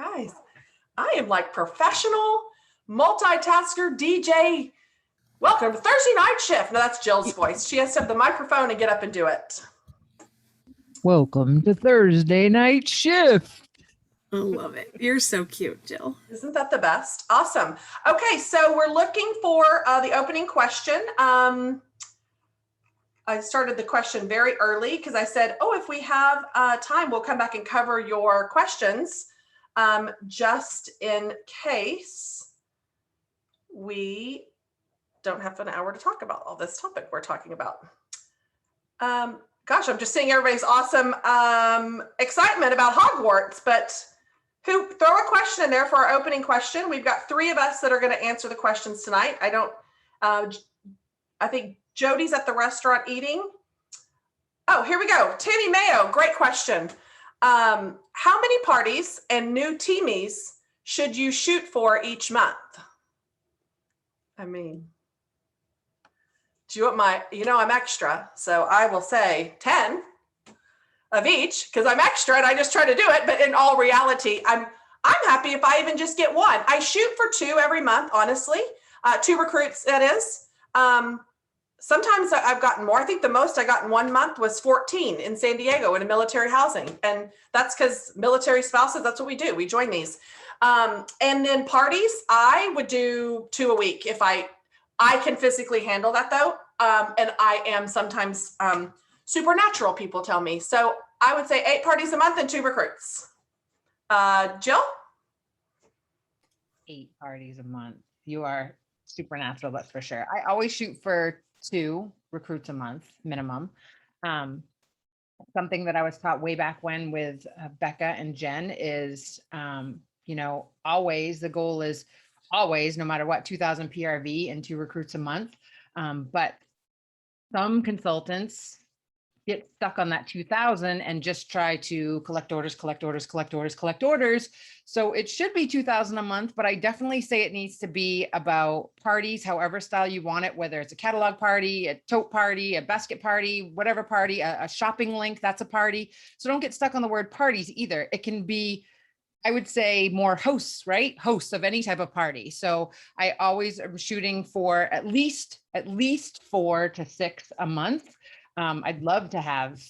Guys, I am like professional multitasker DJ. Welcome to Thursday Night Shift. No, that's Jill's voice. She has to have the microphone and get up and do it. Welcome to Thursday Night Shift. I love it. You're so cute, Jill. Isn't that the best? Awesome. Okay, so we're looking for the opening question. I started the question very early because I said, if we have time, we'll come back and cover your questions just in case we don't have an hour to talk about all this topic we're talking about. Gosh, I'm just seeing everybody's awesome excitement about Hogwarts, but throw a question in there for our opening question. We've got 3 of us that are going to answer the questions tonight. I think Jody's at the restaurant eating. Oh, here we go. Tammy Mayo, great question. How many parties and new teamies should you shoot for each month? I mean, do you want I'm extra, so I will say 10 of each because I'm extra and I just try to do it. But in all reality, I'm happy if I even just get 1. I shoot for 2 every month, honestly. 2 recruits, that is. Sometimes I've gotten more. I think the most I got in 1 month was 14 in San Diego in a military housing. And that's because military spouses, that's what we do. We join these. And then parties, I would do 2 a week if I can physically handle that though. And I am sometimes supernatural, people tell me. So I would say 8 parties a month and 2 recruits. Jill? 8 parties a month. You are supernatural, that's for sure. I always shoot for 2 recruits a month minimum. Something that I was taught way back when with Becca and Jen is, always the goal is always, no matter what, 2,000 PRV and 2 recruits a month. But some consultants get stuck on that 2,000 and just try to collect orders. So it should be 2,000 a month, but I definitely say it needs to be about parties, however style you want it, whether it's a catalog party, a tote party, a basket party, whatever party, a shopping link, that's a party. So don't get stuck on the word parties either. It can be, I would say, more hosts, right? Hosts of any type of party. So I always am shooting for at least 4 to 6 a month. I'd love to have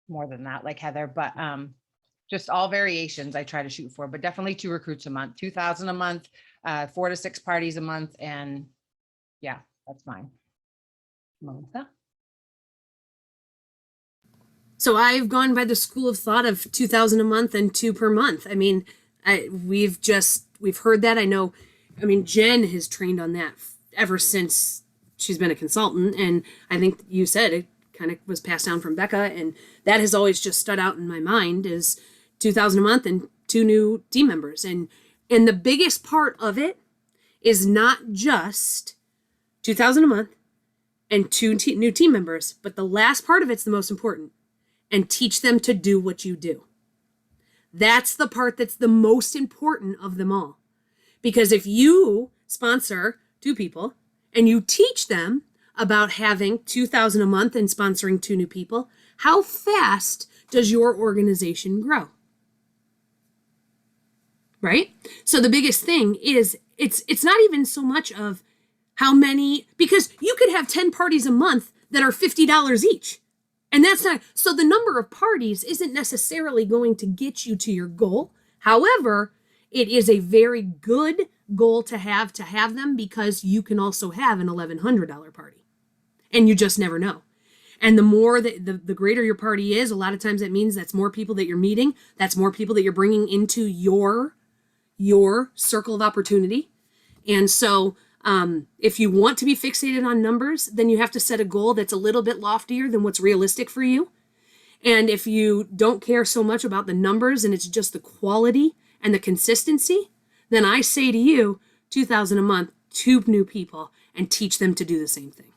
more than that, like Heather, but just all variations I try to shoot for, but definitely 2 recruits a month, 2,000 a month, 4 to 6 parties a month. And yeah, that's fine. Melissa? So I've gone by the school of thought of 2,000 a month and 2 per month. I mean, we've heard that. Jen has trained on that ever since she's been a consultant. And I think you said it kind of was passed down from Becca. And that has always just stood out in my mind is 2,000 a month and 2 new team members. And the biggest part of it is not just 2,000 a month and 2 new team members, but the last part of it's the most important. And teach them to do what you do. That's the part that's the most important of them all. Because if you sponsor 2 people and you teach them about having 2,000 a month and sponsoring 2 new people, how fast does your organization grow? Right? So the biggest thing is it's not even so much of how many, because you could have 10 parties a month that are $50 each. And that's not, so the number of parties isn't necessarily going to get you to your goal. However, it is a very good goal to have them because you can also have an $1,100 party and you just never know. And the more that the greater your party is, a lot of times that means that's more people that you're meeting. That's more people that you're bringing into your circle of opportunity. And so if you want to be fixated on numbers, then you have to set a goal that's a little bit loftier than what's realistic for you. And if you don't care so much about the numbers and it's just the quality and the consistency, then I say to you, 2,000 a month, 2 new people, and teach them to do the same thing.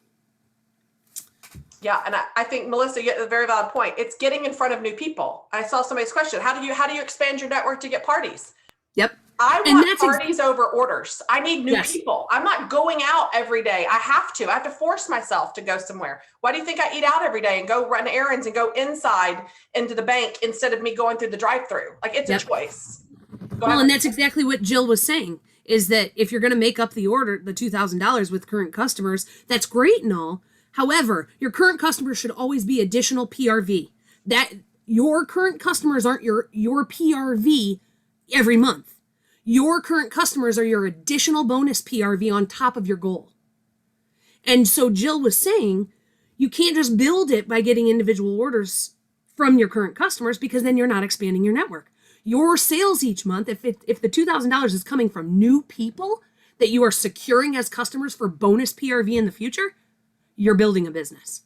Yeah, and I think, Melissa, you get a very valid point. It's getting in front of new people. I saw somebody's question. How do you expand your network to get parties? Yep. I want parties over orders. I need new people. I'm not going out every day. I have to force myself to go somewhere. Why do you think I eat out every day and go run errands and go inside into the bank instead of me going through the drive-through? Like, it's a choice. Go Well, ahead. and that's exactly what Jill was saying, is that if you're going to make up the order, the $2,000 with current customers, that's great and all. However, your current customers should always be additional PRV. That your current customers aren't your PRV every month. Your current customers are your additional bonus PRV on top of your goal. And so Jill was saying, you can't just build it by getting individual orders from your current customers, because then you're not expanding your network. Your sales each month, if the $2,000 is coming from new people that you are securing as customers for bonus PRV in the future, you're building a business.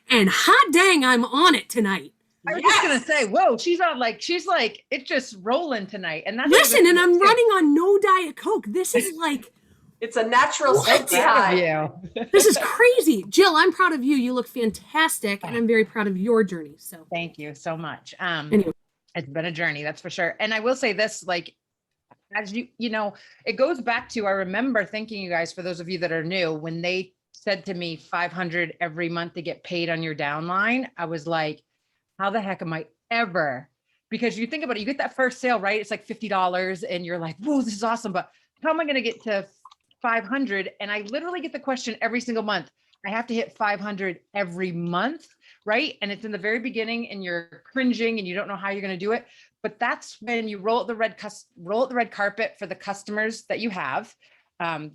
And hot dang, I'm on it tonight. I was just gonna say, whoa, she's like, it's just rolling tonight. And that's Listen, and I'm running on no Diet Coke. This is like, It's a natural What? safety proud of high. you. this is crazy. Jill, I'm proud of you. You look fantastic, and I'm very proud of your journey. So Thank you so much. Anyway. It's been a journey, that's for sure. And I will say this, like, as it goes back to, I remember thinking, you guys, for those of you that are new, when they said to me 500 every month to get paid on your downline, I was like, how the heck am I ever? Because you think about it, you get that first sale, right? It's like $50 and you're like, whoa, this is awesome. But how am I going to get to 500? And I literally get the question every single month. I have to hit 500 every month, right? And it's in the very beginning and you're cringing and you don't know how you're going to do it. But that's when you roll out the red carpet for the customers that you have.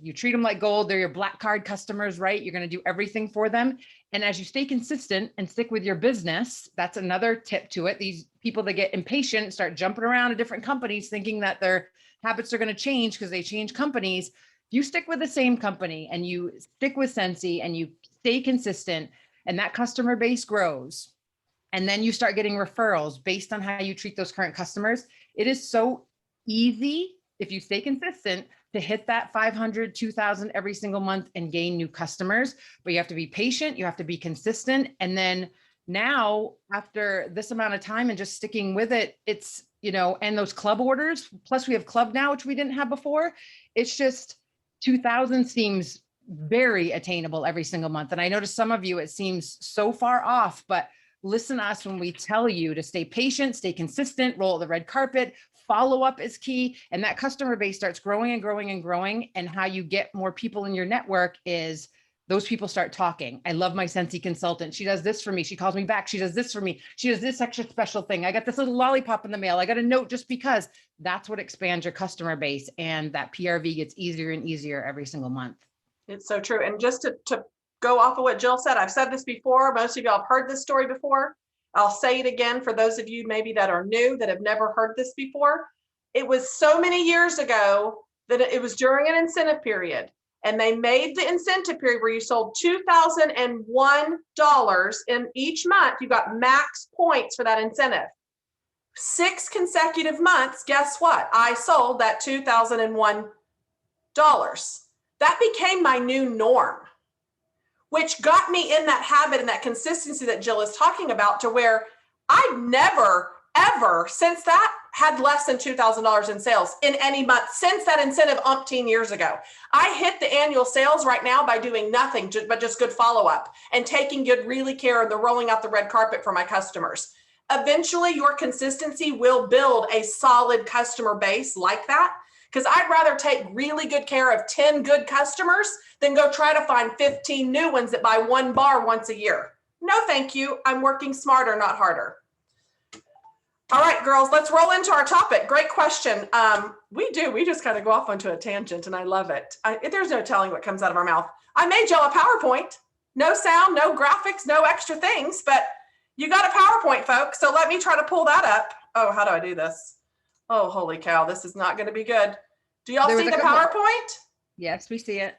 You treat them like gold. They're your black card customers, right? You're going to do everything for them. And as you stay consistent and stick with your business, that's another tip to it. These people that get impatient, start jumping around to different companies, thinking that their habits are going to change because they change companies. You stick with the same company and you stick with Scentsy and you stay consistent, and that customer base grows. And then you start getting referrals based on how you treat those current customers. It is so easy, if you stay consistent, to hit that 500, 2,000 every single month and gain new customers. But you have to be patient, you have to be consistent. And then now, after this amount of time and just sticking with it, it's, and those club orders, plus we have club now, which we didn't have before. It's just 2,000 seems very attainable every single month. And I know to some of you, it seems so far off, but listen to us when we tell you to stay patient, stay consistent, roll the red carpet, follow up is key. And that customer base starts growing and growing and growing. And how you get more people in your network is those people start talking. I love my Scentsy consultant. She does this for me. She calls me back. She does this for me. She does this extra special thing. I got this little lollipop in the mail. I got a note just because. That's what expands your customer base. And that PRV gets easier and easier every single month. It's so true. And just to go off of what Jill said, I've said this before. Most of y'all have heard this story before. I'll say it again for those of you maybe that are new, that have never heard this before. It was so many years ago that it was during an incentive period. And they made the incentive period where you sold $2,001 in each month. You got max points for that incentive. 6 consecutive months, guess what? I sold that $2,001. That became my new norm, which got me in that habit and that consistency that Jill is talking about, to where I've never, ever since that had less than $2,000 in sales in any month since that incentive umpteen years ago. I hit the annual sales right now by doing nothing but just good follow-up and taking good really care of the rolling out the red carpet for my customers. Eventually your consistency will build a solid customer base like that, because I'd rather take really good care of 10 good customers than go try to find 15 new ones that buy one bar once a year. No, thank you. I'm working smarter, not harder. All right, girls, let's roll into our topic. Great question. We just kind of go off onto a tangent and I love it. There's no telling what comes out of our mouth. I made y'all a PowerPoint, no sound, no graphics, no extra things, but you got a PowerPoint, folks. So let me try to pull that up. Oh, how do I do this? Oh, holy cow. This is not going to be good. Do y'all see the PowerPoint? Yes, we see it.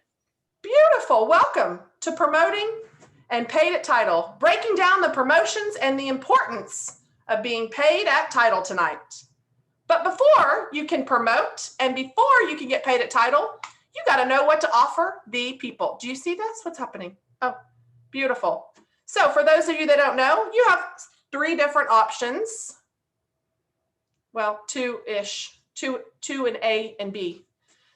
Beautiful. Welcome to Promoting and Paid at Title, breaking down the promotions and the importance of being paid at title tonight. But before you can promote and before you can get paid at title, you got to know what to offer the people. Do you see this? What's happening? Oh, beautiful. So for those of you that don't know, you have 3 different options. Well, 2-ish, two an A and B.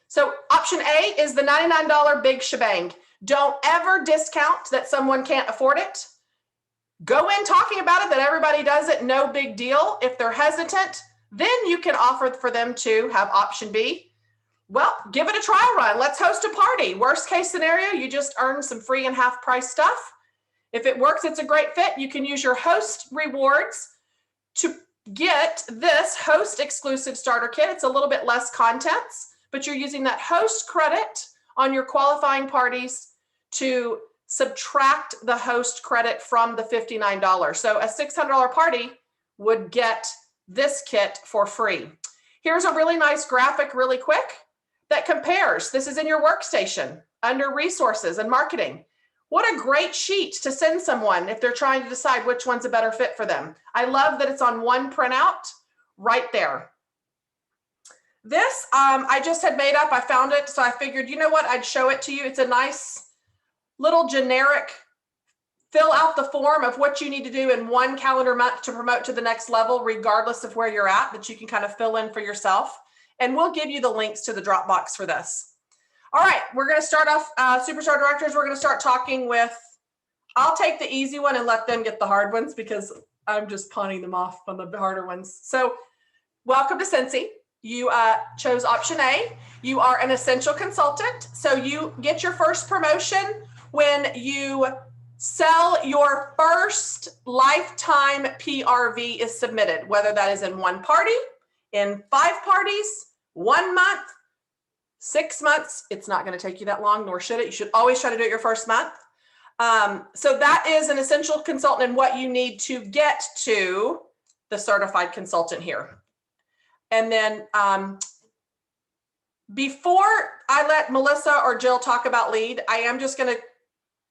So option A is the $99 big shebang. Don't ever discount that someone can't afford it. Go in talking about it, that everybody does it, no big deal. If they're hesitant, Then you can offer for them to have option B. Well, give it a trial run. Let's host a party. Worst case scenario, you just earn some free and half price stuff. If it works, it's a great fit. You can use your host rewards to get this host exclusive starter kit. It's a little bit less contents, but you're using that host credit on your qualifying parties to subtract the host credit from the $59. So a $600 party would get this kit for free. Here's a really nice graphic really quick that compares. This is in your workstation under resources and marketing. What a great sheet to send someone if they're trying to decide which one's a better fit for them. I love that it's on one printout right there. This I just had made up. I found it, so I figured, you know what, I'd show it to you. It's a nice little generic, fill out the form of what you need to do in one calendar month to promote to the next level, regardless of where you're at, that you can kind of fill in for yourself. And we'll give you the links to the Dropbox for this. All right, we're going to start off, Superstar Directors. We're going to start talking with, I'll take the easy one and let them get the hard ones because I'm just pawning them off on the harder ones. So welcome to Scentsy. You chose option A. You are an essential consultant. So you get your first promotion when you sell your first lifetime PRV is submitted, whether that is in one party, in 5 parties, 1 month, 6 months. It's not going to take you that long, nor should it. You should always try to do it your first month. So that is an essential consultant and what you need to get to the certified consultant here. And then before I let Melissa or Jill talk about lead, I am just going to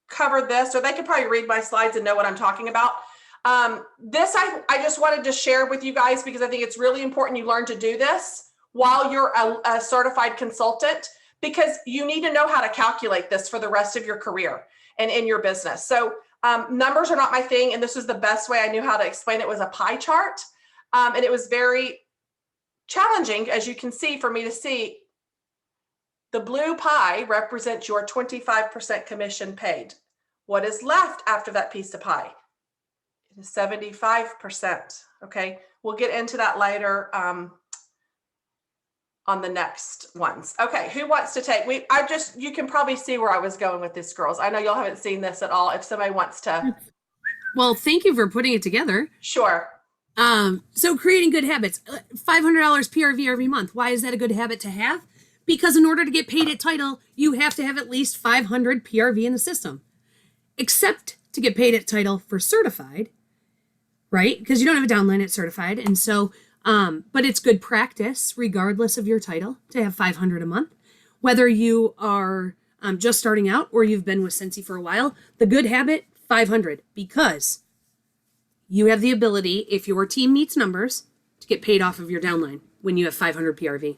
cover this, or they could probably read my slides and know what I'm talking about. This I just wanted to share with you guys because I think it's really important you learn to do this while you're a certified consultant, because you need to know how to calculate this for the rest of your career and in your business. So numbers are not my thing, and this is the best way I knew how to explain it, was a pie chart. And it was very challenging, as you can see, for me to see. The blue pie represents your 25% commission paid. What is left after that piece of pie? It is 75%. Okay, we'll get into that later on the next ones. Okay, who wants to take? You can probably see where I was going with this, girls. I know y'all haven't seen this at all. If somebody wants to. Well, thank you for putting it together. Sure. So creating good habits, $500 PRV every month. Why is that a good habit to have? Because in order to get paid at title, you have to have at least 500 PRV in the system. Except to get paid at title for certified, right? Because you don't have a downline at certified. And so, but it's good practice, regardless of your title, to have 500 a month. Whether you are just starting out or you've been with Scentsy for a while, the good habit, 500. Because you have the ability, if your team meets numbers, to get paid off of your downline when you have 500 PRV.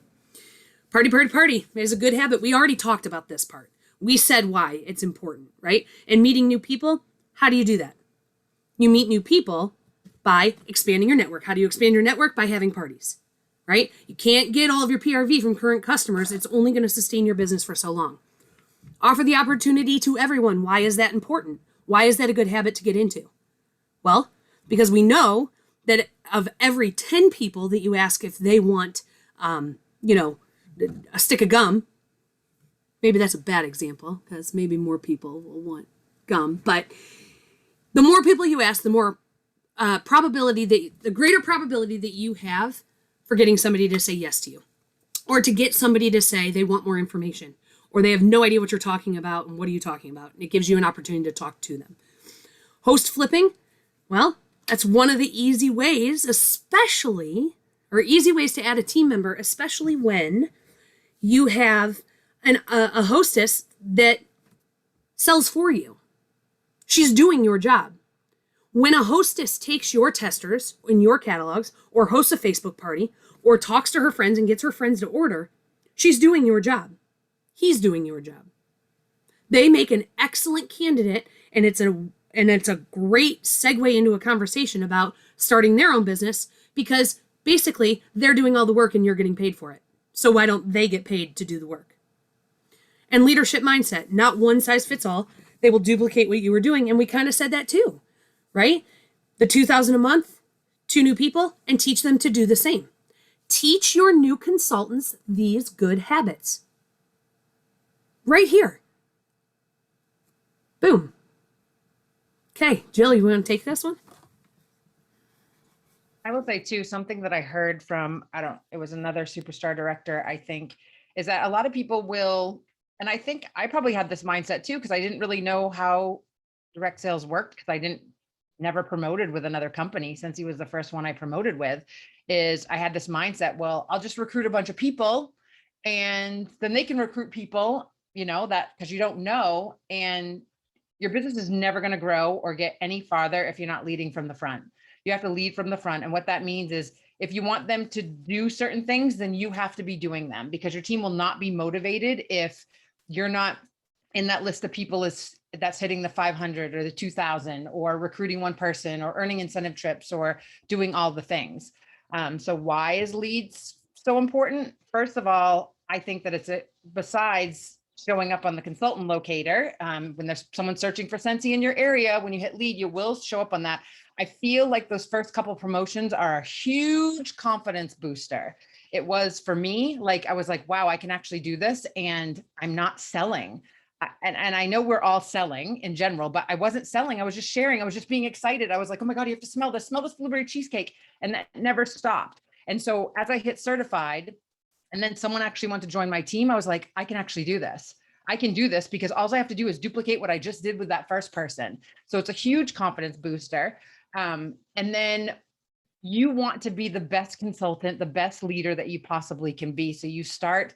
Party, party, party is a good habit. We already talked about this part. We said why it's important, right? And meeting new people, how do you do that? You meet new people by expanding your network. How do you expand your network? By having parties, right? You can't get all of your PRV from current customers. It's only going to sustain your business for so long. Offer the opportunity to everyone. Why is that important? Why is that a good habit to get into? Well, because we know that of every 10 people that you ask if they want, a stick of gum, maybe that's a bad example because maybe more people will want gum, but the more people you ask, the more the greater probability that you have for getting somebody to say yes to you, or to get somebody to say they want more information, or they have no idea what you're talking about and what are you talking about. And it gives you an opportunity to talk to them. Host flipping, well, that's one of the easy ways, easy ways to add a team member, especially when you have a hostess that sells for you. She's doing your job. When a hostess takes your testers in your catalogs, or hosts a Facebook party, or talks to her friends and gets her friends to order, she's doing your job. He's doing your job. They make an excellent candidate, and it's a great segue into a conversation about starting their own business, because basically they're doing all the work and you're getting paid for it. So why don't they get paid to do the work? And leadership mindset, not one size fits all. They will duplicate what you were doing. And we kind of said that too, right? The $2,000 a month, 2 new people, and teach them to do the same. Teach your new consultants these good habits. Right here. Boom. Okay, Jill, you want to take this one? I will say too, something that I heard from, it was another superstar director, I think, is that a lot of people will, and I think I probably had this mindset too, because I didn't really know how direct sales worked, because I never promoted with another company since he was the first one I promoted with, is I had this mindset, well, I'll just recruit a bunch of people and then they can recruit people, that because you don't know, and your business is never going to grow or get any farther if you're not leading from the front. You have to lead from the front. And what that means is if you want them to do certain things, then you have to be doing them, because your team will not be motivated if you're not in that list of people that's hitting the 500 or the 2000 or recruiting one person or earning incentive trips or doing all the things. So why is leads so important? First of all, I think that besides showing up on the consultant locator, when there's someone searching for Scentsy in your area, when you hit lead, you will show up on that. I feel like those first couple promotions are a huge confidence booster. It was for me, like, I was like, wow, I can actually do this and I'm not selling. And I know we're all selling in general, but I wasn't selling. I was just sharing. I was just being excited. I was like, oh my God, you have to smell this blueberry cheesecake. And that never stopped. And so as I hit certified, and then someone actually wanted to join my team, I was like, I can actually do this. I can do this because all I have to do is duplicate what I just did with that first person. So it's a huge confidence booster. And then you want to be the best consultant, the best leader that you possibly can be. So you start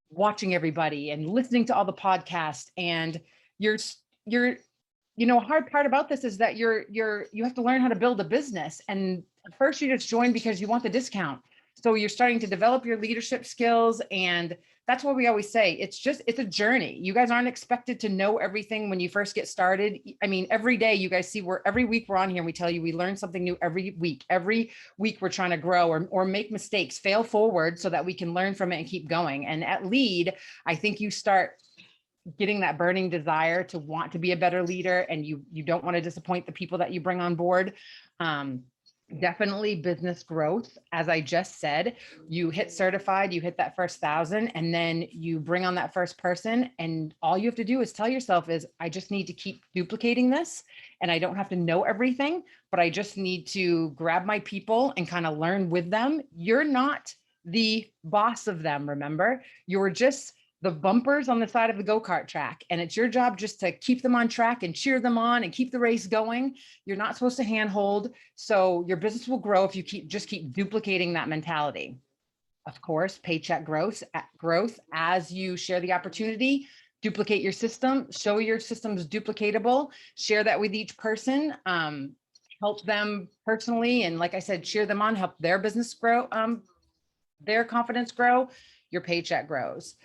watching everybody and listening to all the podcasts, and a hard part about this is that you have to learn how to build a business. And at first you just join because you want the discount. So you're starting to develop your leadership skills. And that's what we always say. It's a journey. You guys aren't expected to know everything when you first get started. I mean, every day you guys see every week we're on here and we tell you we learn something new every week. Every week we're trying to grow or make mistakes, fail forward so that we can learn from it and keep going. And at Lead, I think you start getting that burning desire to want to be a better leader, and you don't want to disappoint the people that you bring on board. Definitely business growth. As I just said, you hit certified, you hit that first 1,000, and then you bring on that first person. And all you have to do is tell yourself is, I just need to keep duplicating this, and I don't have to know everything, but I just need to grab my people and kind of learn with them. You're not the boss of them. Remember, you're just the bumpers on the side of the go-kart track. And it's your job just to keep them on track and cheer them on and keep the race going. You're not supposed to handhold. So your business will grow if you keep duplicating that mentality. Of course, paycheck growth as you share the opportunity, duplicate your system, show your system's duplicatable, share that with each person, help them personally. And like I said, cheer them on, help their business grow, their confidence grow, your paycheck grows.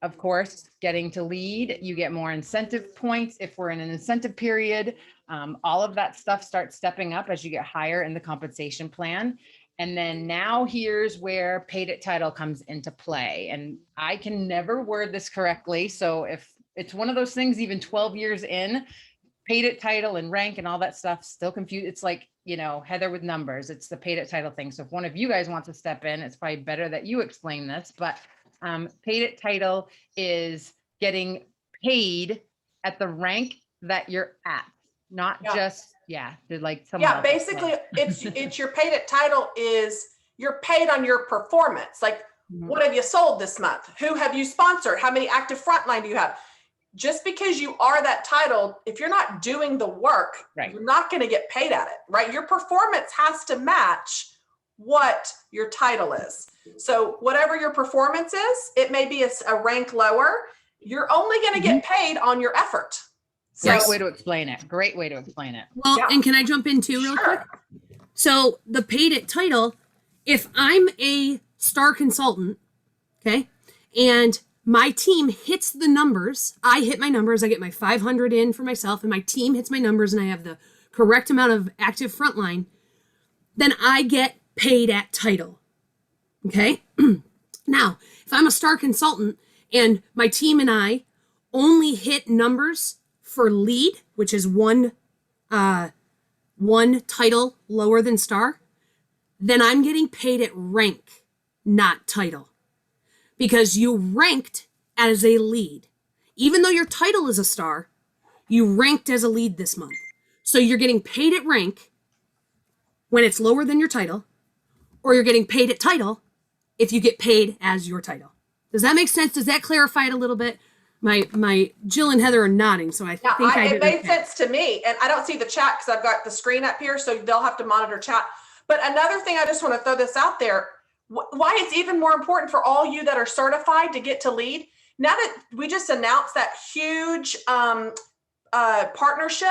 Of course, getting to lead, you get more incentive points if we're in an incentive period. All of that stuff starts stepping up as you get higher in the compensation plan. And then now here's where paid at title comes into play. And I can never word this correctly. So if it's one of those things, even 12 years in, paid at title and rank and all that stuff, still confused. It's like, Heather with numbers, it's the paid at title thing. So if one of you guys wants to step in, it's probably better that you explain this, but paid at title is getting paid at the rank that you're at, not just, like someone else. Basically it's your paid at title is you're paid on your performance. Like, what have you sold this month? Who have you sponsored? How many active frontline do you have? Just because you are that title, if you're not doing the work, you're not going to get paid at it, right? Your performance has to match what your title is. So whatever your performance is, it may be a rank lower. You're only going to get paid on your effort. So, Great way to explain it. Well, and can I jump in too real quick? So the paid at title, if I'm a star consultant, okay, and my team hits the numbers, I hit my numbers, I get my 500 in for myself, and my team hits my numbers, and I have the correct amount of active frontline, then I get paid at title. Okay. Now, if I'm a star consultant and my team and I only hit numbers for lead, which is one title lower than star, then I'm getting paid at rank, not title. Because you ranked as a lead. Even though your title is a star, you ranked as a lead this month. So you're getting paid at rank when it's lower than your title, or you're getting paid at title if you get paid as your title. Does that make sense? Does that clarify it a little bit? My Jill and Heather are nodding, so I think it made sense to me. And I don't see the chat because I've got the screen up here, so they'll have to monitor chat. But another thing, I just want to throw this out there, why it's even more important for all you that are certified to get to lead. Now that we just announced that huge partnership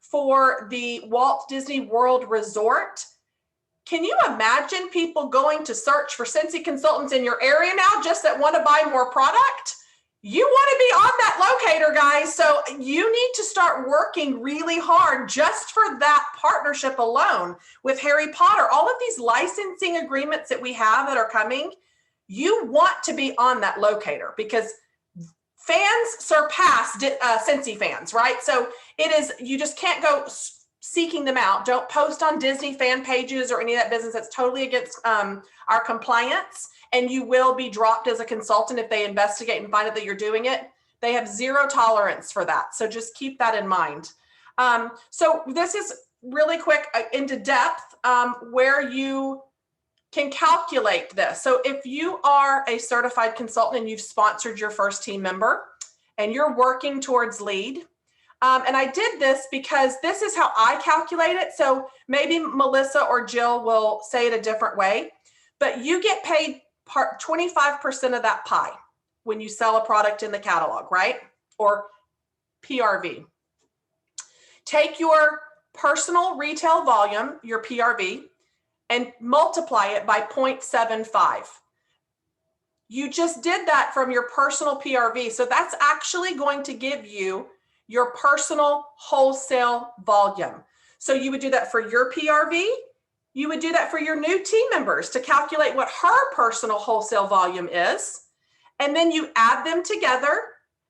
for the Walt Disney World Resort, can you imagine people going to search for Scentsy consultants in your area now just that want to buy more product? You want to be on that locator, guys. So you need to start working really hard just for that partnership alone with Harry Potter. All of these licensing agreements that we have that are coming, you want to be on that locator because fans surpass Scentsy fans, right? So it is, you just can't go seeking them out. Don't post on Disney fan pages or any of that business. That's totally against our compliance. And you will be dropped as a consultant if they investigate and find out that you're doing it. They have zero tolerance for that. So just keep that in mind. So this is really quick into depth where you can calculate this. So if you are a certified consultant and you've sponsored your first team member and you're working towards lead, and I did this because this is how I calculate it. So maybe Melissa or Jill will say it a different way, but you get paid 25% of that pie when you sell a product in the catalog, right? Or PRV. Take your personal retail volume, your PRV, and multiply it by 0.75. You just did that from your personal PRV. So that's actually going to give you your personal wholesale volume. So you would do that for your PRV. You would do that for your new team members to calculate what her personal wholesale volume is. And then you add them together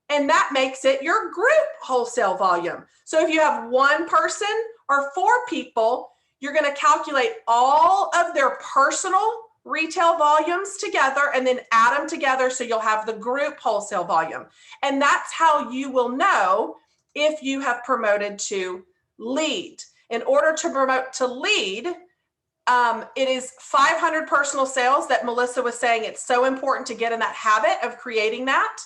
and that makes it your group wholesale volume. So if you have one person or 4 people, you're going to calculate all of their personal retail volumes together and then add them together. So you'll have the group wholesale volume. And that's how you will know if you have promoted to lead. In order to promote to lead, it is 500 personal sales that Melissa was saying. It's so important to get in that habit of creating that.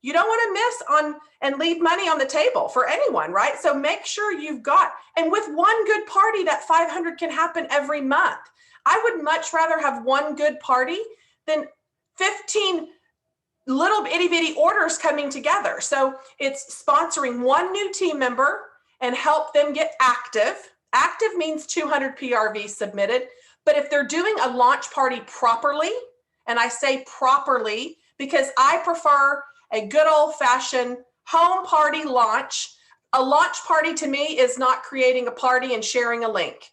You don't want to miss on and leave money on the table for anyone, right? So make sure you've got, and with one good party, that 500 can happen every month. I would much rather have one good party than 15 little itty bitty orders coming together. So it's sponsoring one new team member and help them get active. Active means 200 PRV submitted. But if they're doing a launch party properly, and I say properly because I prefer a good old fashioned home party launch. A launch party to me is not creating a party and sharing a link.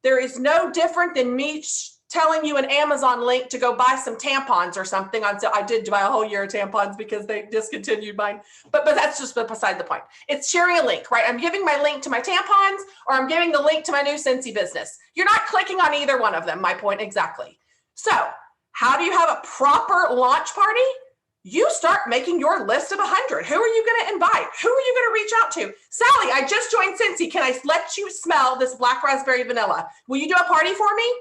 There is no different than me telling you an Amazon link to go buy some tampons or something. I did buy a whole year of tampons because they discontinued mine, but that's just beside the point. It's sharing a link, right? I'm giving my link to my tampons or I'm giving the link to my new Scentsy business. You're not clicking on either one of them, my point exactly. So how do you have a proper launch party? You start making your list of 100. Who are you going to invite? Who are you going to reach out to? Sally, I just joined Scentsy. Can I let you smell this black raspberry vanilla? Will you do a party for me?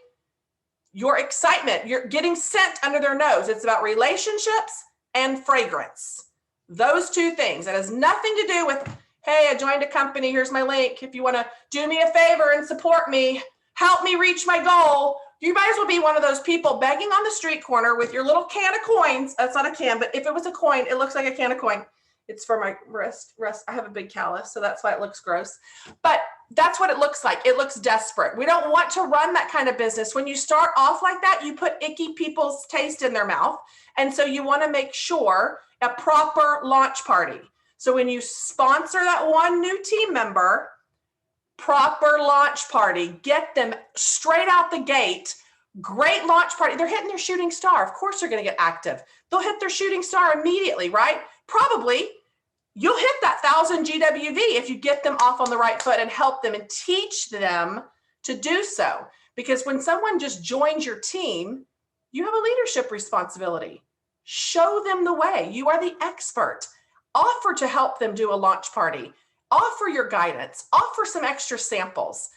Your excitement, you're getting scent under their nose. It's about relationships and fragrance. Those two things. It has nothing to do with, hey, I joined a company. Here's my link. If you want to do me a favor and support me, help me reach my goal. You might as well be one of those people begging on the street corner with your little can of coins. That's not a can, but if it was a coin, it looks like a can of coin. It's for my wrist. I have a big callus, so that's why it looks gross. But that's what it looks like. It looks desperate. We don't want to run that kind of business. When you start off like that, you put icky people's taste in their mouth. And so you want to make sure a proper launch party. So when you sponsor that one new team member, proper launch party, get them straight out the gate. Great launch party. They're hitting their shooting star. Of course, they're going to get active. They'll hit their shooting star immediately, right? Probably you'll hit that 1,000 GWV if you get them off on the right foot and help them and teach them to do so. Because when someone just joins your team, you have a leadership responsibility. Show them the way. You are the expert. Offer to help them do a launch party. Offer your guidance. Offer some extra samples.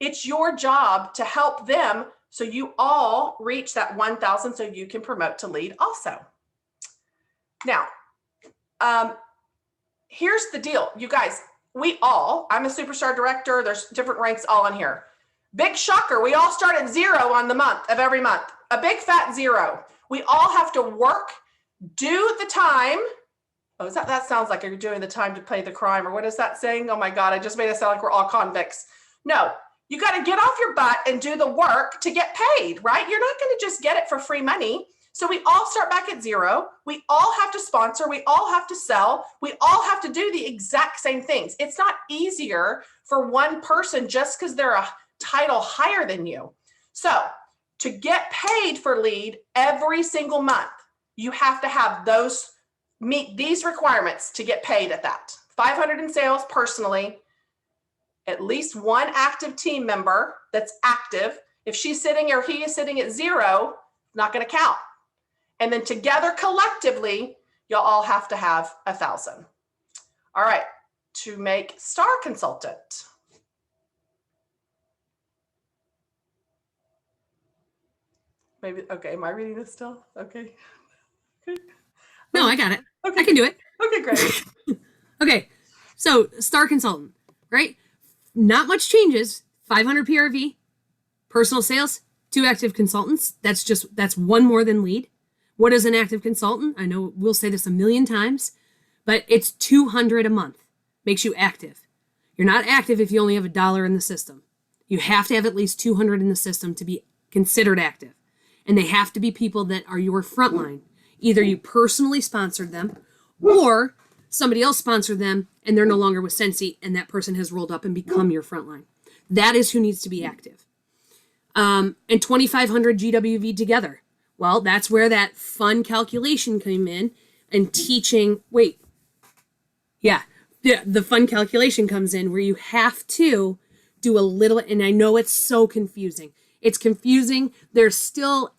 It's your job to help them so you all reach that 1,000 so you can promote to lead also. Now, here's the deal, you guys. I'm a superstar director. There's different ranks all in here. Big shocker. We all start at 0 on the month of every month. A big fat 0. We all have to work, do the time. Oh, that sounds like you're doing the time to pay the crime, or what is that saying? Oh my God, I just made it sound like we're all convicts. No, you got to get off your butt and do the work to get paid, right? You're not going to just get it for free money. So we all start back at 0. We all have to sponsor. We all have to sell. We all have to do the exact same things. It's not easier for one person just because they're a title higher than you. So to get paid for lead every single month, you have to have meet these requirements to get paid at that. 500 in sales personally, at least one active team member that's active. If she's sitting or he is sitting at 0, not going to count. And then together collectively, you'll all have to have 1,000. All right, to make Star Consultant. Maybe, okay, am I reading this still? Okay. No, I got it. Okay. I can do it. Okay, great. Okay, so Star Consultant, right? Not much changes. 500 PRV, personal sales, 2 active consultants. That's one more than lead. What is an active consultant? I know we'll say this a million times, but it's 200 a month. Makes you active. You're not active if you only have $1 in the system. You have to have at least 200 in the system to be considered active. And they have to be people that are your frontline. Either you personally sponsored them or somebody else sponsored them and they're no longer with Sensi and that person has rolled up and become your frontline. That is who needs to be active. And 2,500 GWV together. Well, that's where that fun calculation came in and teaching, the fun calculation comes in where you have to do a little, and I know it's so confusing. It's confusing. There's still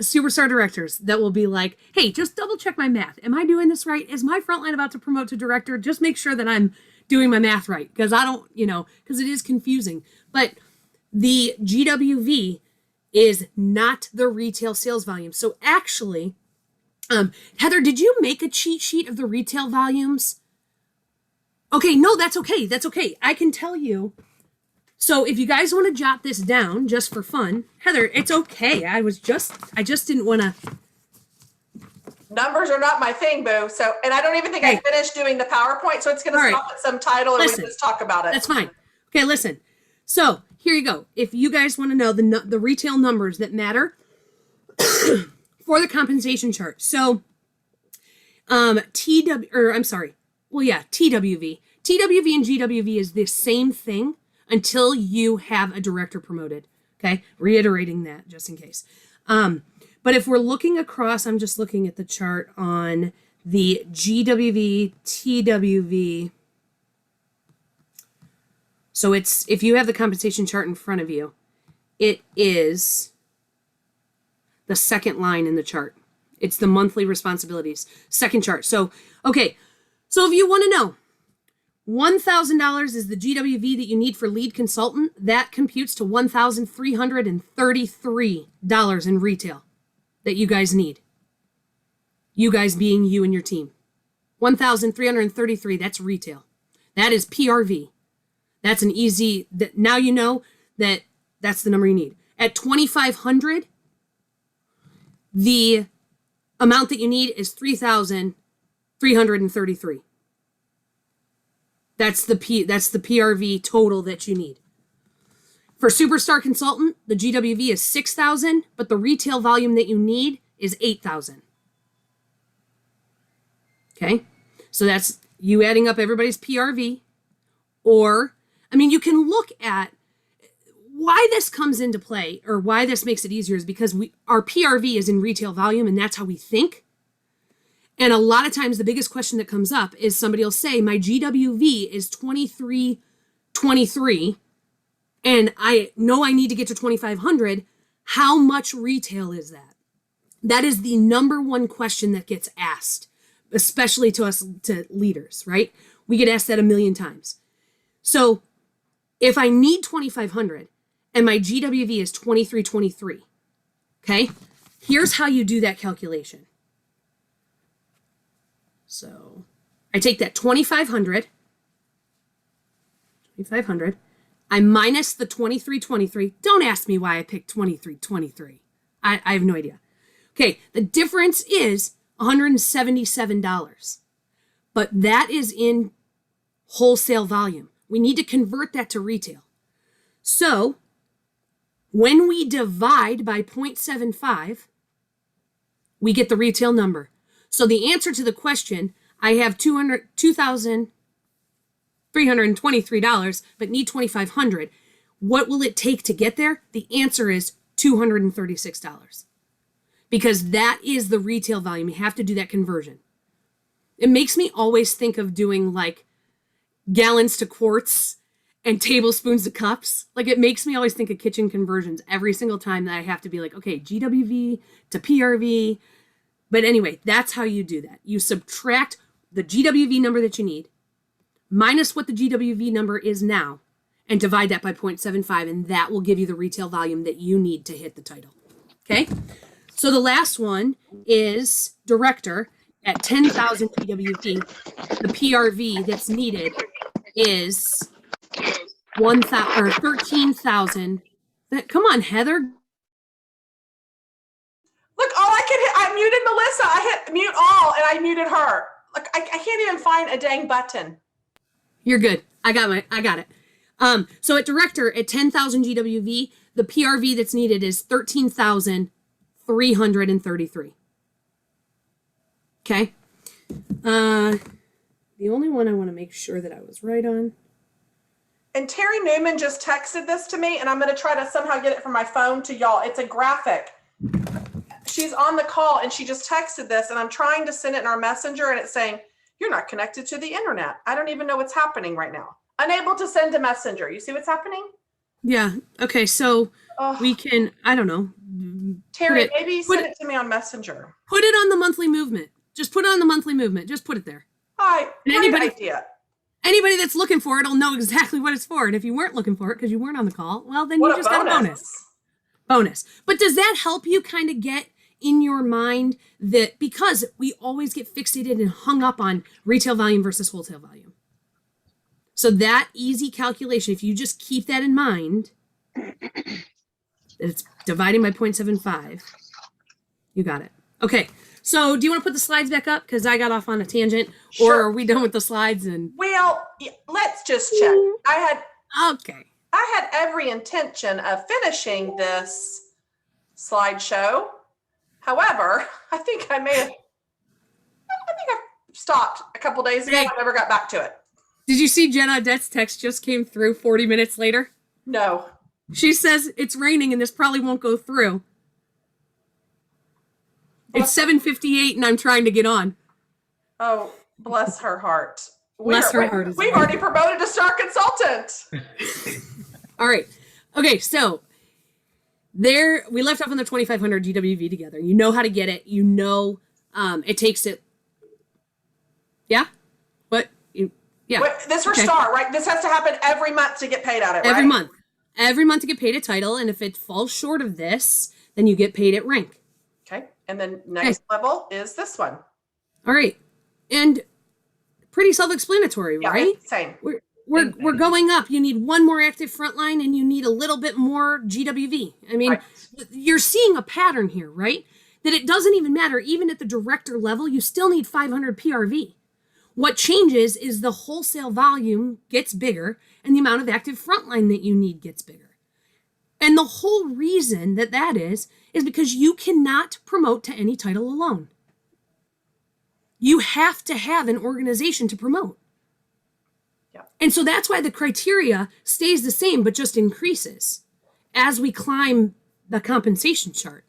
superstar directors that will be like, hey, just double check my math. Am I doing this right? Is my frontline about to promote to director? Just make sure that I'm doing my math right. Because I don't, because it is confusing. But the GWV is not the retail sales volume. So actually, Heather, did you make a cheat sheet of the retail volumes? Okay, no, that's okay. That's okay. I can tell you. So if you guys want to jot this down just for fun, Heather, it's okay. I just didn't want to. Numbers are not my thing, boo. So, and I don't even think I finished doing the PowerPoint. So it's going to stop at some title and we can just talk about it. That's fine. Okay, listen. So here you go. If you guys want to know the retail numbers that matter for the compensation chart. So TWV. TWV and GWV is the same thing until you have a director promoted. Okay, reiterating that just in case. But if we're looking across, I'm just looking at the chart on the GWV, TWV. So it's, if you have the compensation chart in front of you, it is the second line in the chart. It's the monthly responsibilities, second chart. So, okay. So if you want to know, $1,000 is the GWV that you need for lead consultant. That computes to $1,333 in retail that you guys need. You guys being you and your team. $1,333, that's retail. That is PRV. That's an easy, now you know that that's the number you need. At 2,500, the amount that you need is 3,333. That's the PRV total that you need. For Superstar Consultant, the GWV is 6,000, but the retail volume that you need is 8,000. Okay? So that's you adding up everybody's PRV. Or, I mean, you can look at why this comes into play or why this makes it easier is because our PRV is in retail volume and that's how we think. And a lot of times the biggest question that comes up is somebody will say, my GWV is 2323 and I know I need to get to 2,500, how much retail is that? That is the number one question that gets asked, especially to us, to leaders, right? We get asked that a million times. So if I need 2,500 and my GWV is 2323, okay, here's how you do that calculation. So I take that 2,500, I minus the 2323. Don't ask me why I picked 2323. I have no idea. Okay, the difference is $177, but that is in wholesale volume. We need to convert that to retail. So when we divide by 0.75, we get the retail number. So the answer to the question, I have $2,323, but need 2,500. What will it take to get there? The answer is $236, because that is the retail volume. You have to do that conversion. It makes me always think of doing like gallons to quarts and tablespoons to cups. Like, it makes me always think of kitchen conversions every single time that I have to be like, okay, GWV to PRV. But anyway, that's how you do that. You subtract the GWV number that you need minus what the GWV number is now and divide that by 0.75, and that will give you the retail volume that you need to hit the title. Okay? So the last one is director at 10,000 GWV. The PRV that's needed is 1,000 or 13,000. Come on, Heather. Look, all I could hit, I muted Melissa. I hit mute all and I muted her. Like, I can't even find a dang button. You're good. I got it. So at director at 10,000 GWV, the PRV that's needed is 13,333. Okay. The only one I want to make sure that I was right on. And Terry Newman just texted this to me, and I'm going to try to somehow get it from my phone to y'all. It's a graphic. She's on the call and she just texted this, and I'm trying to send it in our messenger, and it's saying, you're not connected to the internet. I don't even know what's happening right now. Unable to send a messenger. You see what's happening? Yeah. Okay. So we can, I don't know. Terry, maybe send it to me on Messenger. Put it on the monthly movement. Just put it on the monthly movement. Just put it there. Hi. Great idea. Anybody that's looking for it will know exactly what it's for. And if you weren't looking for it because you weren't on the call, well, then you just got a bonus. But does that help you kind of get in your mind that, because we always get fixated and hung up on retail volume versus wholesale volume. So that easy calculation, if you just keep that in mind, that it's dividing by 0.75, you got it. Okay. So do you want to put the slides back up? Because I got off on a tangent. Sure. Or are we done with the slides? And well, let's just check. I had every intention of finishing this slideshow. However, I think I stopped a couple days ago. I never got back to it. Did you see Jen Audette's text just came through 40 minutes later? No. She says it's raining and this probably won't go through. It's 7:58 and I'm trying to get on. Oh, bless her heart. Bless her heart. We've already promoted a star consultant. All right. Okay, so there we left off on the 2,500 GWV together. You know how to get it. You know it takes it. Yeah? What? Yeah. Wait, this for star, right? This has to happen every month to get paid at it, right? Every month. Every month to get paid a title. And if it falls short of this, then you get paid at rank. Okay. And then next level is this one. All right. And pretty self-explanatory, right? Same. We're going up. You need one more active frontline and you need a little bit more GWV. I mean, You're seeing a pattern here, right? That it doesn't even matter. Even at the director level, you still need 500 PRV. What changes is the wholesale volume gets bigger and the amount of active frontline that you need gets bigger. And the whole reason that is because you cannot promote to any title alone. You have to have an organization to promote. Yeah. And so that's why the criteria stays the same, but just increases as we climb the compensation chart.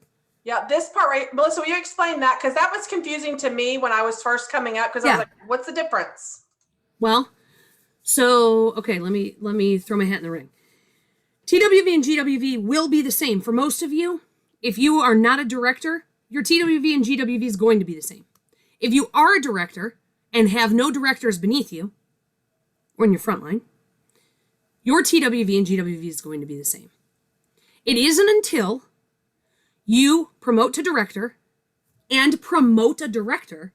Yeah, this part, right? Melissa, will you explain that? Because that was confusing to me when I was first coming up, because I was like, what's the difference? Well, so, okay, let me throw my hat in the ring. TWV and GWV will be the same. For most of you, if you are not a director, your TWV and GWV is going to be the same. If you are a director and have no directors beneath you, or in your front line, your TWV and GWV is going to be the same. It isn't until you promote to director and promote a director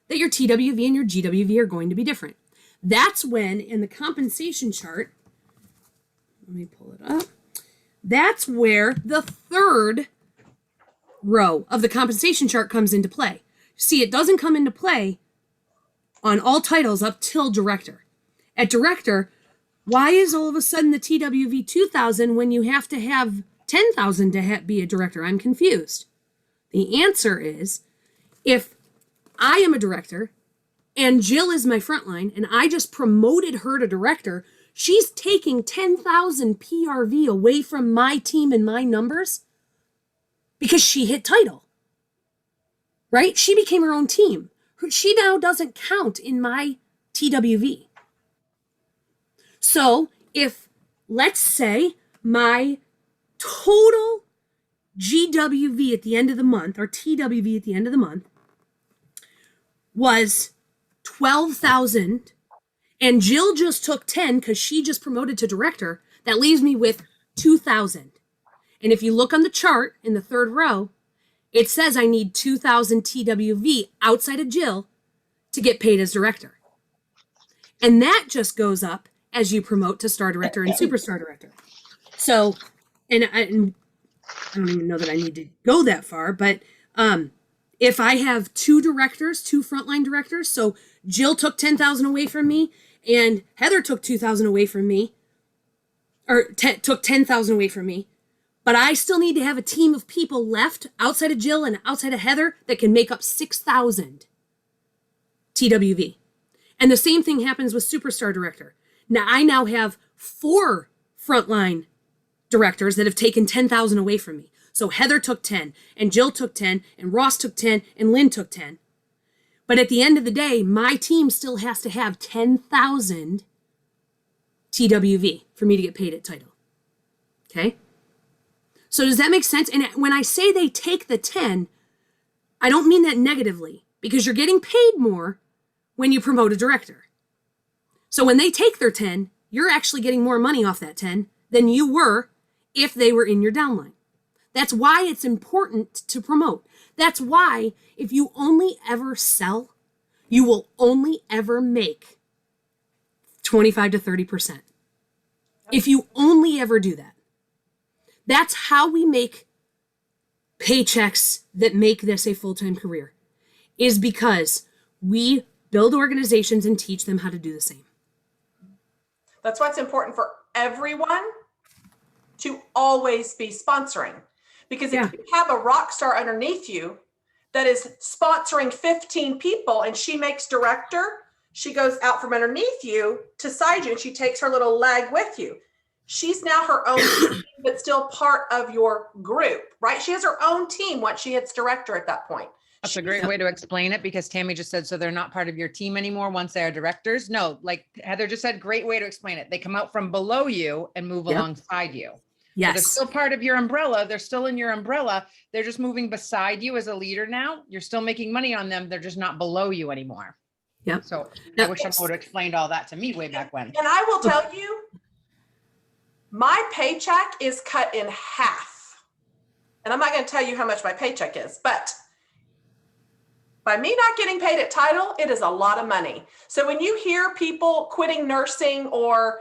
that your TWV and your GWV are going to be different. That's when in the compensation chart, let me pull it up. That's where the third row of the compensation chart comes into play. See, it doesn't come into play on all titles up till director. At director, why is all of a sudden the TWV 2,000 when you have to have 10,000 to be a director? I'm confused. The answer is, if I am a director and Jill is my frontline and I just promoted her to director, she's taking 10,000 PRV away from my team and my numbers because she hit title, right? She became her own team. She now doesn't count in my TWV. So if, let's say, my total GWV at the end of the month, or TWV at the end of the month, was 12,000, and Jill just took 10 because she just promoted to director, that leaves me with 2,000. And if you look on the chart in the third row, it says I need 2,000 TWV outside of Jill to get paid as director. And that just goes up as you promote to star director and superstar director. So, and I don't even know that I need to go that far, but if I have two directors, two frontline directors, so Jill took 10,000 away from me and Heather took 2,000 away from me, or took 10,000 away from me, but I still need to have a team of people left outside of Jill and outside of Heather that can make up 6,000 TWV. And the same thing happens with superstar director. Now I now have 4 frontline directors that have taken 10,000 away from me. So Heather took 10 and Jill took 10 and Ross took 10 and Lynn took 10. But at the end of the day, my team still has to have 10,000 TWV for me to get paid at title. Okay? So does that make sense? And when I say they take the 10, I don't mean that negatively, because you're getting paid more when you promote a director. So when they take their 10, you're actually getting more money off that 10 than you were if they were in your downline. That's why it's important to promote. That's why if you only ever sell, you will only ever make 25 to 30%. If you only ever do that. That's how we make paychecks that make this a full-time career, is because we build organizations and teach them how to do the same. That's why it's important for everyone to always be sponsoring. Because if you have a rock star underneath you that is sponsoring 15 people and she makes director, she goes out from underneath you to side you and she takes her little leg with you. She's now her own team, but still part of your group, right? She has her own team once she hits director at that point. That's a great way to explain it, because Tammy just said, so they're not part of your team anymore once they're directors. No, like Heather just said, great way to explain it. They come out from below you and move alongside you. Yes. So they're still part of your umbrella. They're still in your umbrella. They're just moving beside you as a leader now. You're still making money on them. They're just not below you anymore. Yep. So I wish someone would have explained all that to me way back when. And I will tell you, my paycheck is cut in half. And I'm not going to tell you how much my paycheck is, but by me not getting paid at title, it is a lot of money. So when you hear people quitting nursing, or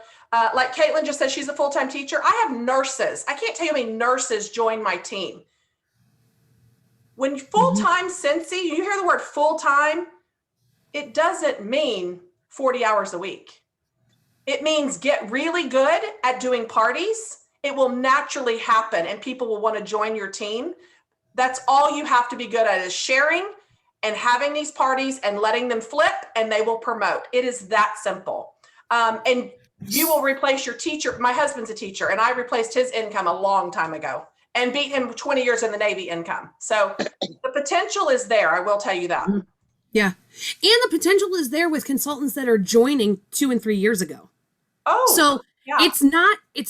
like Caitlin just said, she's a full-time teacher. I have nurses. I can't tell you how many nurses join my team. When full-time Cincy, you hear the word full-time, it doesn't mean 40 hours a week. It means get really good at doing parties. It will naturally happen and people will want to join your team. That's all you have to be good at, is sharing and having these parties and letting them flip, and they will promote. It is that simple. And you will replace your teacher. My husband's a teacher and I replaced his income a long time ago and beat him 20 years in the Navy income. So the potential is there. I will tell you that. Yeah. And the potential is there with consultants that are joining 2 and 3 years ago. Oh, So Yeah. it's